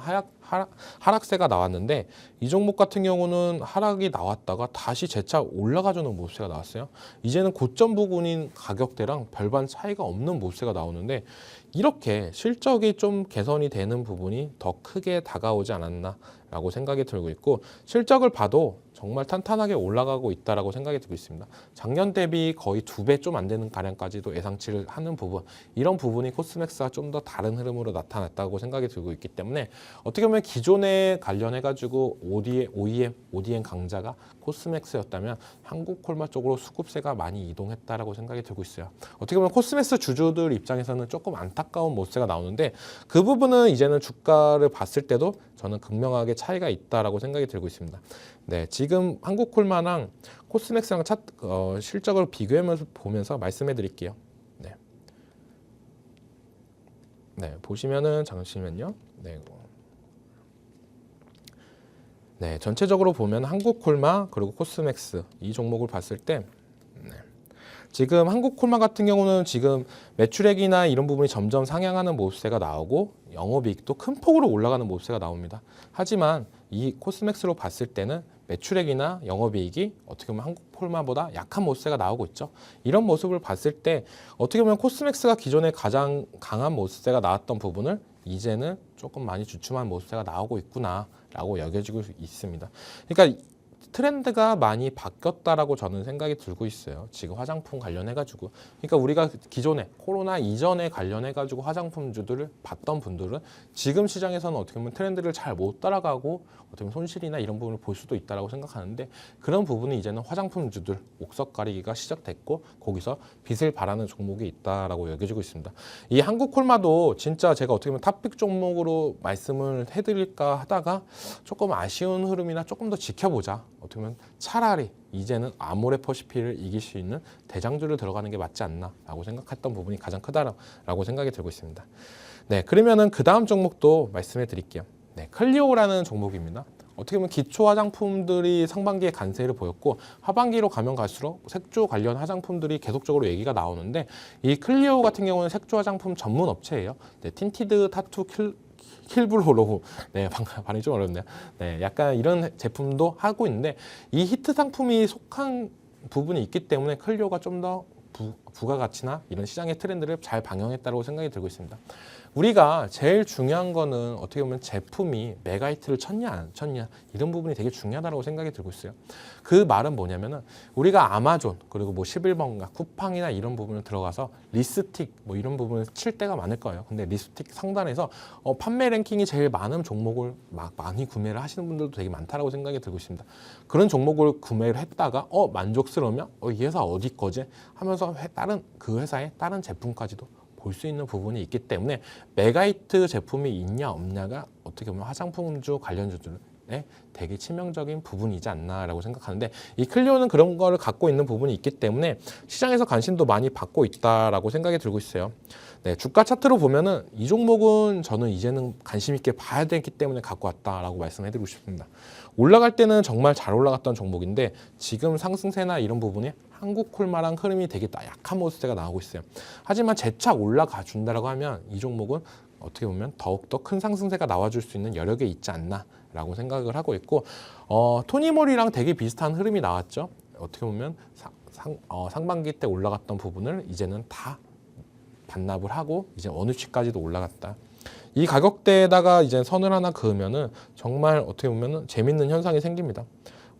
하락세가 나왔는데 이 종목 같은 경우는 하락이 나왔다가 다시 재차 올라가주는 모습세가 나왔어요. 이제는 고점 부분인 가격대랑 별반 차이가 없는 모습세가 나오는데 이렇게 실적이 좀 개선이 되는 부분이 더 크게 다가오지 않았나라고 생각이 들고 있고 실적을 봐도 정말 탄탄하게 올라가고 있다라고 생각이 들고 있습니다. 작년 대비 거의 2배 좀 안 되는 가량까지도 예상치를 하는 부분 이런 부분이 코스맥스와 좀 더 다른 흐름으로 나타났다고 생각이 들고 있기 때문에 어떻게 보면 기존에 관련해가지고 OEM, ODM 강자가 코스맥스였다면 한국콜마 쪽으로 수급세가 많이 이동했다라고 생각이 들고 있어요. 어떻게 보면 코스맥스 주주들 입장에서는 조금 안타까운 모습세가 나오는데 그 부분은 이제는 주가를 봤을 때도 저는 극명하게 차이가 있다라고 생각이 들고 있습니다. 네, 지금 한국콜마랑 코스맥스랑 실적을 비교하면서 보면서 말씀해 드릴게요. 네. 네, 보시면은 잠시만요. 네, 전체적으로 보면 한국콜마 그리고 코스맥스 이 종목을 봤을 때 지금 한국콜마 같은 경우는 지금 매출액이나 이런 부분이 점점 상향하는 모습세가 나오고 영업이익도 큰 폭으로 올라가는 모습세가 나옵니다. 하지만 이 코스맥스로 봤을 때는 매출액이나 영업이익이 어떻게 보면 한국콜마보다 약한 모습세가 나오고 있죠. 이런 모습을 봤을 때 어떻게 보면 코스맥스가 기존에 가장 강한 모습세가 나왔던 부분을 이제는 조금 많이 주춤한 모습세가 나오고 있구나라고 여겨지고 있습니다. 그러니까 트렌드가 많이 바뀌었다라고 저는 생각이 들고 있어요. 지금 화장품 관련해가지고. 그러니까 우리가 기존에 코로나 이전에 관련해가지고 화장품주들을 봤던 분들은 지금 시장에서는 어떻게 보면 트렌드를 잘 못 따라가고 어떻게 보면 손실이나 이런 부분을 볼 수도 있다라고 생각하는데 그런 부분이 이제는 화장품주들 옥석 가리기가 시작됐고 거기서 빛을 발하는 종목이 있다라고 여겨지고 있습니다. 이 한국콜마도 진짜 제가 어떻게 보면 탑픽 종목으로 말씀을 해드릴까 하다가 조금 아쉬운 흐름이나 조금 더 지켜보자. 어떻게 보면 차라리 이제는 아모레퍼시픽을 이길 수 있는 대장주를 들어가는 게 맞지 않나라고 생각했던 부분이 가장 크다라고 생각이 들고 있습니다. 네, 그러면은 그 다음 종목도 말씀해 드릴게요. 네, 클리오라는 종목입니다. 어떻게 보면 기초 화장품들이 상반기에 간세를 보였고 하반기로 가면 갈수록 색조 관련 화장품들이 계속적으로 얘기가 나오는데 이 클리오 같은 경우는 색조 화장품 전문 업체예요. 네, 틴티드 타투 킬블로로 발음이 좀 어렵네요. 네, 약간 이런 제품도 하고 있는데 이 히트 상품이 속한 부분이 있기 때문에 클리오가 좀 더 부가가치나 이런 시장의 트렌드를 잘 반영했다고 생각이 들고 있습니다. 우리가 제일 중요한 거는 어떻게 보면 제품이 메가히트를 쳤냐 안 쳤냐 이런 부분이 되게 중요하다고 생각이 들고 있어요. 그 말은 뭐냐면은 우리가 아마존 그리고 뭐 11번가 쿠팡이나 이런 부분을 들어가서 리스틱 뭐 이런 부분을 칠 때가 많을 거예요. 근데 리스틱 상단에서 판매 랭킹이 제일 많은 종목을 많이 구매를 하시는 분들도 되게 많다라고 생각이 들고 있습니다. 그런 종목을 구매를 했다가 만족스러우면 이 회사 어디 거지 하면서 다른 그 회사의 다른 제품까지도 볼 수 있는 부분이 있기 때문에 메가히트 제품이 있냐 없냐가 어떻게 보면 화장품주 관련주들을 되게 치명적인 부분이지 않나라고 생각하는데, 이 클리오는 그런 거를 갖고 있는 부분이 있기 때문에 시장에서 관심도 많이 받고 있다라고 생각이 들고 있어요. 네, 주가 차트로 보면은 이 종목은 저는 이제는 관심 있게 봐야 되기 때문에 갖고 왔다라고 말씀해드리고 싶습니다. 올라갈 때는 정말 잘 올라갔던 종목인데 지금 상승세나 이런 부분이 한국콜마랑 흐름이 되게 약한 모습세가 나오고 있어요. 하지만 재차 올라가 준다라고 하면 이 종목은 어떻게 보면 더욱더 큰 상승세가 나와줄 수 있는 여력이 있지 않나라고 생각을 하고 있고, 토니모리랑 되게 비슷한 흐름이 나왔죠. 어떻게 보면 상반기 때 올라갔던 부분을 이제는 다 반납을 하고 이제 어느 위치까지도 올라갔다. 이 가격대에다가 이제 선을 하나 그으면은 정말 어떻게 보면은 재밌는 현상이 생깁니다.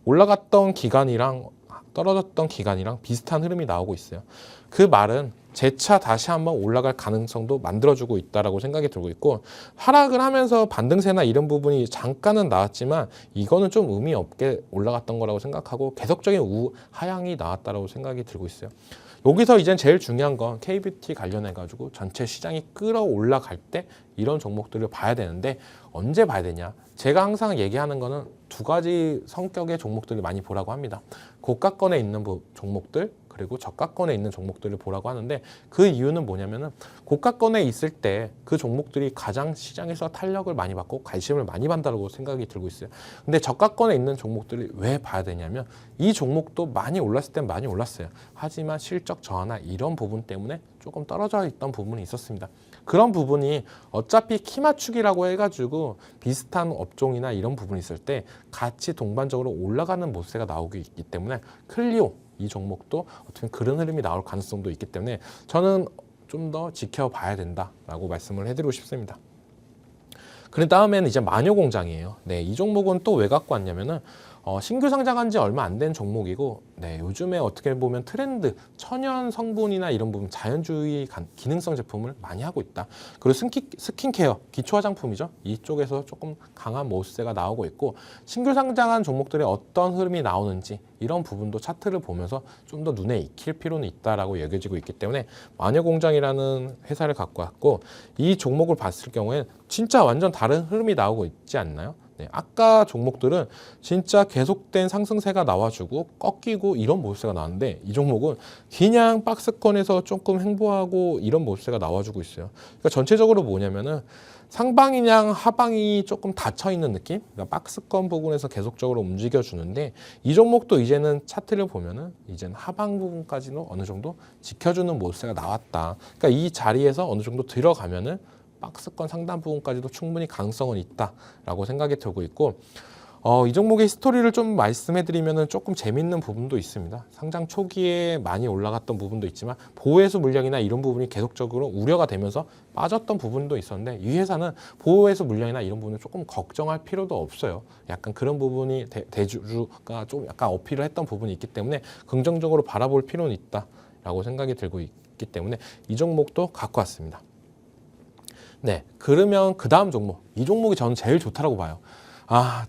올라갔던 기간이랑 떨어졌던 기간이랑 비슷한 흐름이 나오고 있어요. 그 말은 재차 다시 한번 올라갈 가능성도 만들어주고 있다라고 생각이 들고 있고, 하락을 하면서 반등세나 이런 부분이 잠깐은 나왔지만 이거는 좀 의미 없게 올라갔던 거라고 생각하고 계속적인 하향이 나왔다라고 생각이 들고 있어요. 여기서 이제 제일 중요한 건 KBT 관련해 가지고 전체 시장이 끌어올라갈 때 이런 종목들을 봐야 되는데, 언제 봐야 되냐? 제가 항상 얘기하는 거는 두 가지 성격의 종목들을 많이 보라고 합니다. 고가권에 있는 종목들, 그리고 저가권에 있는 종목들을 보라고 하는데, 그 이유는 뭐냐면은 고가권에 있을 때 그 종목들이 가장 시장에서 탄력을 많이 받고 관심을 많이 받는다고 생각이 들고 있어요. 근데 저가권에 있는 종목들을 왜 봐야 되냐면, 이 종목도 많이 올랐을 땐 많이 올랐어요. 하지만 실적 저하나 이런 부분 때문에 조금 떨어져 있던 부분이 있었습니다. 그런 부분이 어차피 키 맞추기라고 해가지고 비슷한 업종이나 이런 부분이 있을 때 같이 동반적으로 올라가는 모습세가 나오기 있기 때문에 클리오 이 종목도 어떻게 그런 흐름이 나올 가능성도 있기 때문에 저는 좀 더 지켜봐야 된다라고 말씀을 해드리고 싶습니다. 그 다음에는 이제 마녀공장이에요. 네, 이 종목은 또 왜 갖고 왔냐면은 신규 상장한 지 얼마 안 된 종목이고, 네, 요즘에 어떻게 보면 트렌드, 천연 성분이나 이런 부분, 자연주의 기능성 제품을 많이 하고 있다. 그리고 스킨케어, 기초 화장품이죠. 이쪽에서 조금 강한 모습세가 나오고 있고, 신규 상장한 종목들의 어떤 흐름이 나오는지 이런 부분도 차트를 보면서 좀 더 눈에 익힐 필요는 있다라고 여겨지고 있기 때문에 마녀공장이라는 회사를 갖고 왔고, 이 종목을 봤을 경우에 진짜 완전 다른 흐름이 나오고 있지 않나요? 네, 아까 종목들은 진짜 계속된 상승세가 나와주고 꺾이고 이런 모습세가 나왔는데, 이 종목은 그냥 박스권에서 조금 횡보하고 이런 모습세가 나와주고 있어요. 그러니까 전체적으로 뭐냐면은 상방이랑 하방이 조금 닫혀 있는 느낌? 그러니까 박스권 부분에서 계속적으로 움직여 주는데, 이 종목도 이제는 차트를 보면은 이제는 하방 부분까지는 어느 정도 지켜주는 모습세가 나왔다. 그러니까 이 자리에서 어느 정도 들어가면은 박스권 상단 부분까지도 충분히 가능성은 있다라고 생각이 들고 있고, 이 종목의 스토리를 좀 말씀해드리면 조금 재밌는 부분도 있습니다. 상장 초기에 많이 올라갔던 부분도 있지만 보호해수 물량이나 이런 부분이 계속적으로 우려가 되면서 빠졌던 부분도 있었는데, 이 회사는 보호해수 물량이나 이런 부분은 조금 걱정할 필요도 없어요. 약간 그런 부분이 대주주가 좀 약간 어필을 했던 부분이 있기 때문에 긍정적으로 바라볼 필요는 있다라고 생각이 들고 있기 때문에 이 종목도 갖고 왔습니다. 네, 그러면 그 다음 종목, 이 종목이 저는 제일 좋다라고 봐요.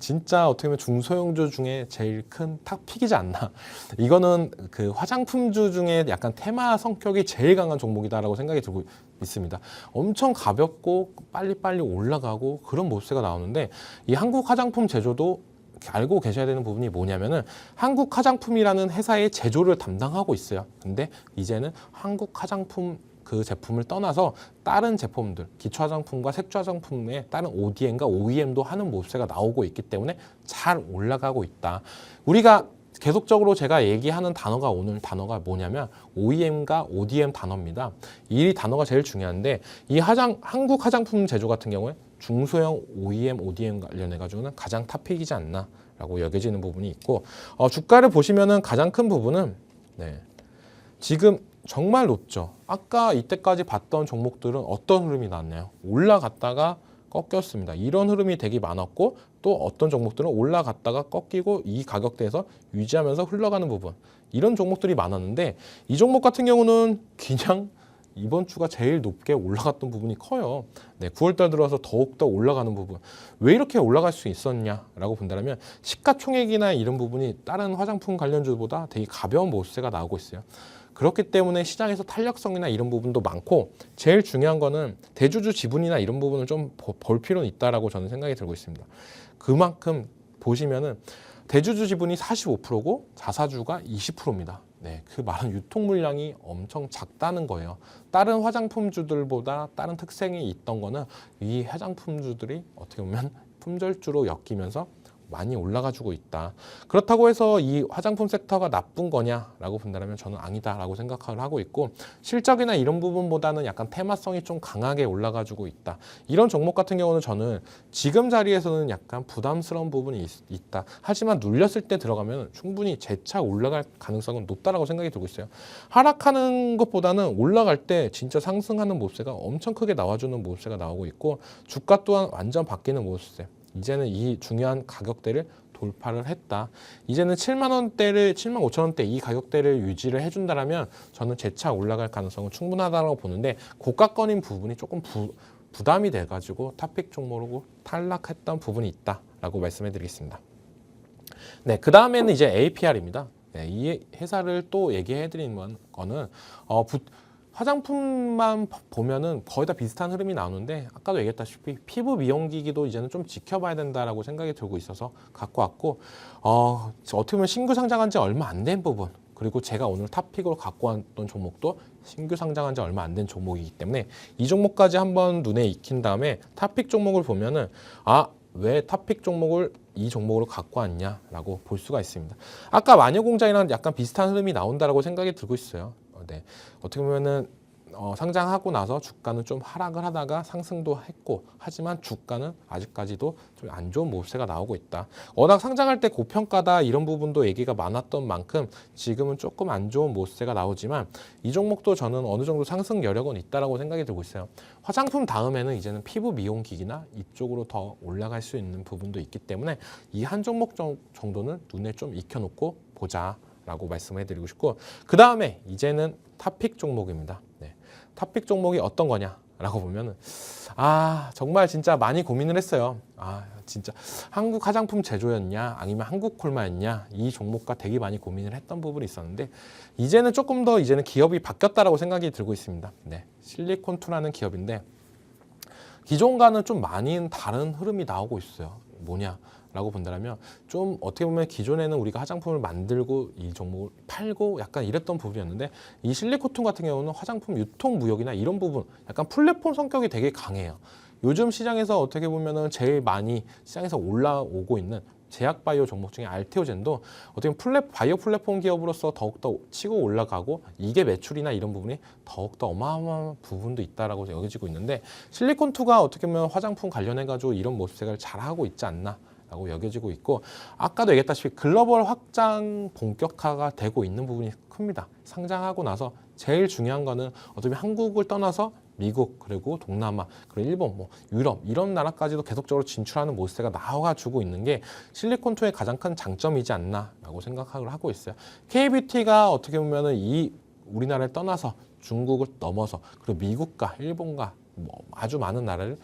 진짜 어떻게 보면 중소형주 중에 제일 큰 탑픽이지 않나. 이거는 그 화장품주 중에 약간 테마 성격이 제일 강한 종목이다라고 생각이 들고 있습니다. 엄청 가볍고 빨리빨리 올라가고 그런 모습세가 나오는데, 이 한국 화장품 제조도 알고 계셔야 되는 부분이 뭐냐면은 한국 화장품이라는 회사의 제조를 담당하고 있어요. 근데 이제는 한국 화장품 그 제품을 떠나서 다른 제품들, 기초 화장품과 색조 화장품의 다른 ODM과 OEM도 하는 모습세가 나오고 있기 때문에 잘 올라가고 있다. 우리가 계속적으로 제가 얘기하는 단어가, 오늘 단어가 뭐냐면 OEM과 ODM 단어입니다. 이 단어가 제일 중요한데, 이 한국 화장품 제조 같은 경우에 중소형 OEM, ODM 관련해 가지고는 가장 탑픽이지 않나라고 여겨지는 부분이 있고, 주가를 보시면은 가장 큰 부분은 지금 정말 높죠. 아까 이때까지 봤던 종목들은 어떤 흐름이 나왔나요? 올라갔다가 꺾였습니다. 이런 흐름이 되게 많았고, 또 어떤 종목들은 올라갔다가 꺾이고 이 가격대에서 유지하면서 흘러가는 부분, 이런 종목들이 많았는데, 이 종목 같은 경우는 그냥 이번 주가 제일 높게 올라갔던 부분이 커요. 9월달 들어와서 더욱더 올라가는 부분. 왜 이렇게 올라갈 수 있었냐라고 본다면, 시가총액이나 이런 부분이 다른 화장품 관련주보다 되게 가벼운 모습세가 나오고 있어요. 그렇기 때문에 시장에서 탄력성이나 이런 부분도 많고, 제일 중요한 거는 대주주 지분이나 이런 부분을 좀 볼 필요는 있다라고 저는 생각이 들고 있습니다. 그만큼 보시면은 대주주 지분이 45%고 자사주가 20%입니다. 네, 그 말은 유통 물량이 엄청 작다는 거예요. 다른 화장품주들보다 다른 특성이 있던 거는 이 화장품주들이 어떻게 보면 품절주로 엮이면서 많이 올라가지고 있다. 그렇다고 해서 이 화장품 섹터가 나쁜 거냐라고 본다면 저는 아니다라고 생각을 하고 있고, 실적이나 이런 부분보다는 약간 테마성이 좀 강하게 올라가지고 있다. 이런 종목 같은 경우는 저는 지금 자리에서는 약간 부담스러운 부분이 있다. 하지만 눌렸을 때 들어가면 충분히 재차 올라갈 가능성은 높다라고 생각이 들고 있어요. 하락하는 것보다는 올라갈 때 진짜 상승하는 모습세가 엄청 크게 나와주는 모습세가 나오고 있고, 주가 또한 완전 바뀌는 모습세. 이제는 이 중요한 가격대를 돌파를 했다. 이제는 7만 원대를 7만 5천 원대 이 가격대를 유지를 해준다라면 저는 재차 올라갈 가능성은 충분하다고 보는데, 고가권인 부분이 조금 부담이 돼가지고 탑픽 종목으로 탈락했던 부분이 있다라고 말씀해드리겠습니다. 네, 그 다음에는 이제 APR입니다. 네, 이 회사를 또 얘기해드리는 거는 화장품만 보면은 거의 다 비슷한 흐름이 나오는데, 아까도 얘기했다시피 피부 미용기기도 이제는 좀 지켜봐야 된다라고 생각이 들고 있어서 갖고 왔고, 어떻게 보면 신규 상장한 지 얼마 안 된 부분, 그리고 제가 오늘 탑픽으로 갖고 왔던 종목도 신규 상장한 지 얼마 안 된 종목이기 때문에 이 종목까지 한번 눈에 익힌 다음에 탑픽 종목을 보면은 왜 탑픽 종목을 이 종목으로 갖고 왔냐라고 볼 수가 있습니다. 아까 마녀공장이랑 약간 비슷한 흐름이 나온다라고 생각이 들고 있어요. 네, 어떻게 보면은 상장하고 나서 주가는 좀 하락을 하다가 상승도 했고, 하지만 주가는 아직까지도 좀 안 좋은 모습세가 나오고 있다. 워낙 상장할 때 고평가다 이런 부분도 얘기가 많았던 만큼 지금은 조금 안 좋은 모습세가 나오지만, 이 종목도 저는 어느 정도 상승 여력은 있다라고 생각이 들고 있어요. 화장품 다음에는 이제는 피부 미용기기나 이쪽으로 더 올라갈 수 있는 부분도 있기 때문에 이 한 종목 정도는 눈에 좀 익혀놓고 보자 라고 말씀해드리고 싶고, 그 다음에 이제는 탑픽 종목입니다. 네. 탑픽 종목이 어떤 거냐 라고 보면은 정말 진짜 많이 고민을 했어요. 진짜 한국 화장품 제조였냐 아니면 한국 콜마였냐, 이 종목과 되게 많이 고민을 했던 부분이 있었는데, 이제는 조금 더 이제는 기업이 바뀌었다라고 생각이 들고 있습니다. 네. 실리콘투라는 기업인데 기존과는 좀 많이 다른 흐름이 나오고 있어요. 뭐냐 라고 본다면, 좀 어떻게 보면 기존에는 우리가 화장품을 만들고 이 종목을 팔고 약간 이랬던 부분이었는데, 이 실리코톤 같은 경우는 화장품 유통 무역이나 이런 부분, 약간 플랫폼 성격이 되게 강해요. 요즘 시장에서 어떻게 보면은 제일 많이 시장에서 올라오고 있는 제약바이오 종목 중에 알테오젠도 어떻게 보면 바이오 플랫폼 기업으로서 더욱더 치고 올라가고, 이게 매출이나 이런 부분이 더욱더 어마어마한 부분도 있다라고 여겨지고 있는데, 실리콘2가 어떻게 보면 화장품 관련해가지고 이런 모습색을 잘하고 있지 않나 라고 여겨지고 있고, 아까도 얘기했다시피 글로벌 확장 본격화가 되고 있는 부분이 큽니다. 상장하고 나서 제일 중요한 거는 어차피 한국을 떠나서 미국, 그리고 동남아, 그리고 일본, 유럽 이런 나라까지도 계속적으로 진출하는 모습세가 나와주고 있는 게 실리콘2의 가장 큰 장점이지 않나라고 생각을 하고 있어요. K뷰티가 어떻게 보면은 이 우리나라를 떠나서 중국을 넘어서 그리고 미국과 일본과 아주 많은 나라를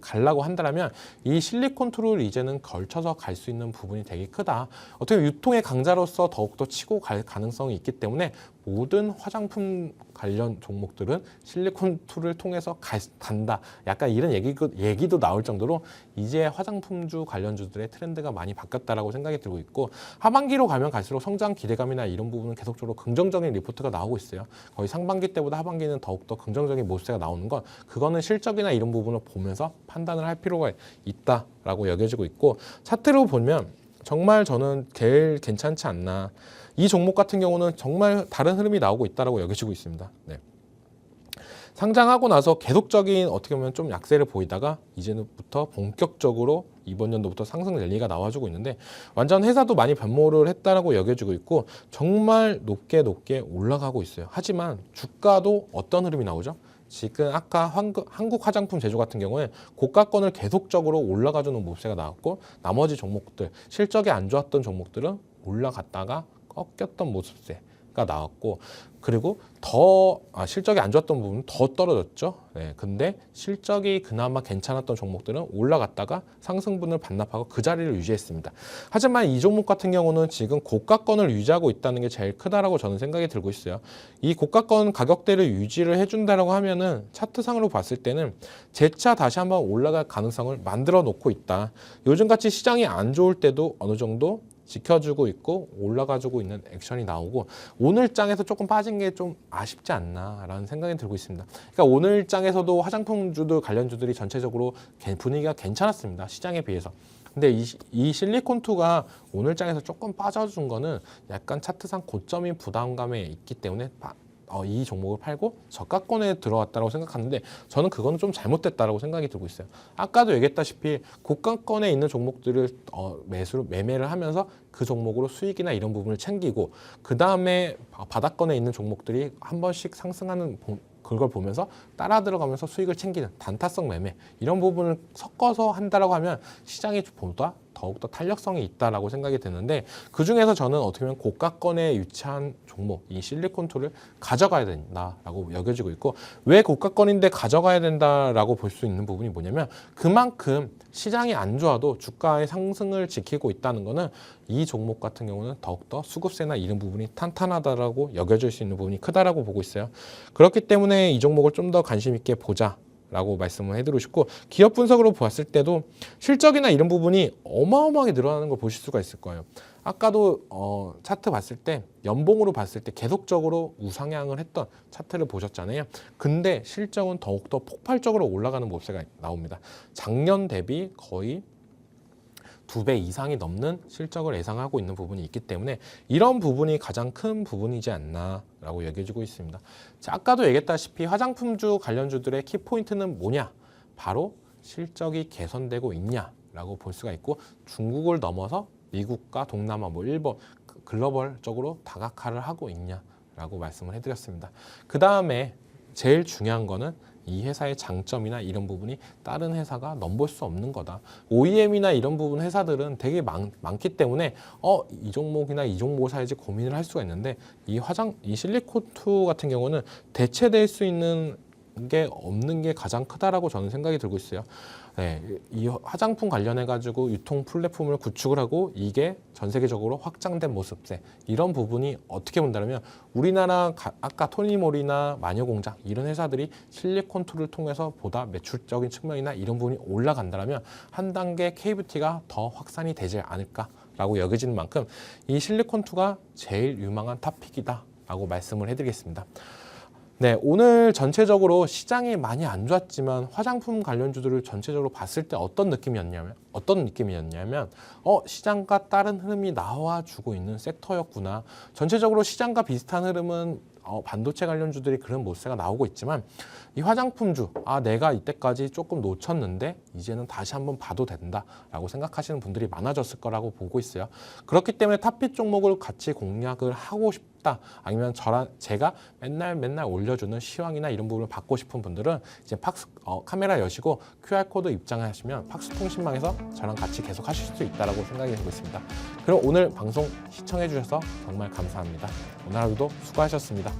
가려고 한다면 이 실리콘2를 이제는 걸쳐서 갈 수 있는 부분이 되게 크다. 어떻게 보면 유통의 강자로서 더욱더 치고 갈 가능성이 있기 때문에 모든 화장품 관련 종목들은 실리콘2를 통해서 간다. 약간 이런 얘기도 나올 정도로 이제 화장품주 관련주들의 트렌드가 많이 바뀌었다라고 생각이 들고 있고, 하반기로 가면 갈수록 성장 기대감이나 이런 부분은 계속적으로 긍정적인 리포트가 나오고 있어요. 거의 상반기 때보다 하반기는 더욱더 긍정적인 모습세가 나오는 건, 그거는 실적이나 이런 부분을 보면서 판단을 할 필요가 있다라고 여겨지고 있고, 차트로 보면 정말 저는 제일 괜찮지 않나. 이 종목 같은 경우는 정말 다른 흐름이 나오고 있다라고 여겨지고 있습니다. 네. 상장하고 나서 계속적인 어떻게 보면 좀 약세를 보이다가 이제부터 본격적으로 이번 연도부터 상승 랠리가 나와주고 있는데, 완전 회사도 많이 변모를 했다라고 여겨지고 있고 정말 높게 올라가고 있어요. 하지만 주가도 어떤 흐름이 나오죠? 지금 아까 한국 화장품 제조 같은 경우에 고가권을 계속적으로 올라가주는 모습세가 나왔고, 나머지 종목들 실적이 안 좋았던 종목들은 올라갔다가 꺾였던 모습세. 가 나왔고, 그리고 실적이 안 좋았던 부분은 더 떨어졌죠. 네, 근데 실적이 그나마 괜찮았던 종목들은 올라갔다가 상승분을 반납하고 그 자리를 유지했습니다. 하지만 이 종목 같은 경우는 지금 고가권을 유지하고 있다는 게 제일 크다라고 저는 생각이 들고 있어요. 이 고가권 가격대를 유지를 해준다라고 하면은 차트상으로 봤을 때는 재차 다시 한번 올라갈 가능성을 만들어 놓고 있다. 요즘같이 시장이 안 좋을 때도 어느 정도 지켜주고 있고 올라가지고 있는 액션이 나오고, 오늘 장에서 조금 빠진 게 좀 아쉽지 않나라는 생각이 들고 있습니다. 그러니까 오늘 장에서도 화장품주들 관련주들이 전체적으로 분위기가 괜찮았습니다. 시장에 비해서. 근데 이 실리콘2가 오늘 장에서 조금 빠져준 거는 약간 차트상 고점인 부담감에 있기 때문에 이 종목을 팔고 저가권에 들어왔다고 생각하는데, 저는 그거는 좀 잘못됐다라고 생각이 들고 있어요. 아까도 얘기했다시피 고가권에 있는 종목들을 매매를 하면서 그 종목으로 수익이나 이런 부분을 챙기고, 그 다음에 바닥권에 있는 종목들이 한 번씩 상승하는 그걸 보면서 따라 들어가면서 수익을 챙기는 단타성 매매, 이런 부분을 섞어서 한다라고 하면 시장이 보다 더욱더 탄력성이 있다라고 생각이 드는데, 그 중에서 저는 어떻게 보면 고가권에 위치한 종목, 이 실리콘2를 가져가야 된다라고 여겨지고 있고, 왜 고가권인데 가져가야 된다라고 볼 수 있는 부분이 뭐냐면, 그만큼 시장이 안 좋아도 주가의 상승을 지키고 있다는 거는 이 종목 같은 경우는 더욱더 수급세나 이런 부분이 탄탄하다라고 여겨질 수 있는 부분이 크다라고 보고 있어요. 그렇기 때문에 이 종목을 좀 더 관심 있게 보자 라고 말씀을 해드리고 싶고, 기업 분석으로 보았을 때도 실적이나 이런 부분이 어마어마하게 늘어나는 걸 보실 수가 있을 거예요. 아까도 차트 봤을 때 연봉으로 봤을 때 계속적으로 우상향을 했던 차트를 보셨잖아요. 근데 실적은 더욱더 폭발적으로 올라가는 모습이 나옵니다. 작년 대비 거의 2배 이상이 넘는 실적을 예상하고 있는 부분이 있기 때문에 이런 부분이 가장 큰 부분이지 않나라고 여겨지고 있습니다. 자, 아까도 얘기했다시피 화장품주 관련주들의 키포인트는 뭐냐? 바로 실적이 개선되고 있냐라고 볼 수가 있고, 중국을 넘어서 미국과 동남아, 일본 글로벌적으로 다각화를 하고 있냐라고 말씀을 해드렸습니다. 그 다음에 제일 중요한 거는 이 회사의 장점이나 이런 부분이 다른 회사가 넘볼 수 없는 거다. OEM이나 이런 부분 회사들은 되게 많기 때문에 이 종목이나 이 종목을 사야지 고민을 할 수가 있는데, 이 실리콘2 같은 경우는 대체될 수 있는 게 없는 게 가장 크다라고 저는 생각이 들고 있어요. 네, 이 화장품 관련해 가지고 유통 플랫폼을 구축을 하고 이게 전 세계적으로 확장된 모습세, 이런 부분이 어떻게 본다면 우리나라 아까 토니모리나 마녀공장 이런 회사들이 실리콘2를 통해서 보다 매출적인 측면이나 이런 부분이 올라간다면 한 단계 K뷰티가 더 확산이 되지 않을까라고 여겨지는 만큼 이 실리콘2가 제일 유망한 탑픽이다라고 말씀을 해드리겠습니다. 네, 오늘 전체적으로 시장이 많이 안 좋았지만 화장품 관련주들을 전체적으로 봤을 때 어떤 느낌이었냐면 시장과 다른 흐름이 나와주고 있는 섹터였구나. 전체적으로 시장과 비슷한 흐름은 반도체 관련주들이 그런 모습가 나오고 있지만, 이 화장품주, 내가 이때까지 조금 놓쳤는데 이제는 다시 한번 봐도 된다라고 생각하시는 분들이 많아졌을 거라고 보고 있어요. 그렇기 때문에 탑픽 종목을 같이 공략을 하고 싶다, 아니면 제가 맨날 올려주는 시황이나 이런 부분을 받고 싶은 분들은 이제 카메라 여시고 QR코드 입장하시면 팍스통신망에서 저랑 같이 계속 하실 수 있다라고 생각이 들고 있습니다. 그럼 오늘 방송 시청해 주셔서 정말 감사합니다. 오늘 하루도 수고하셨습니다.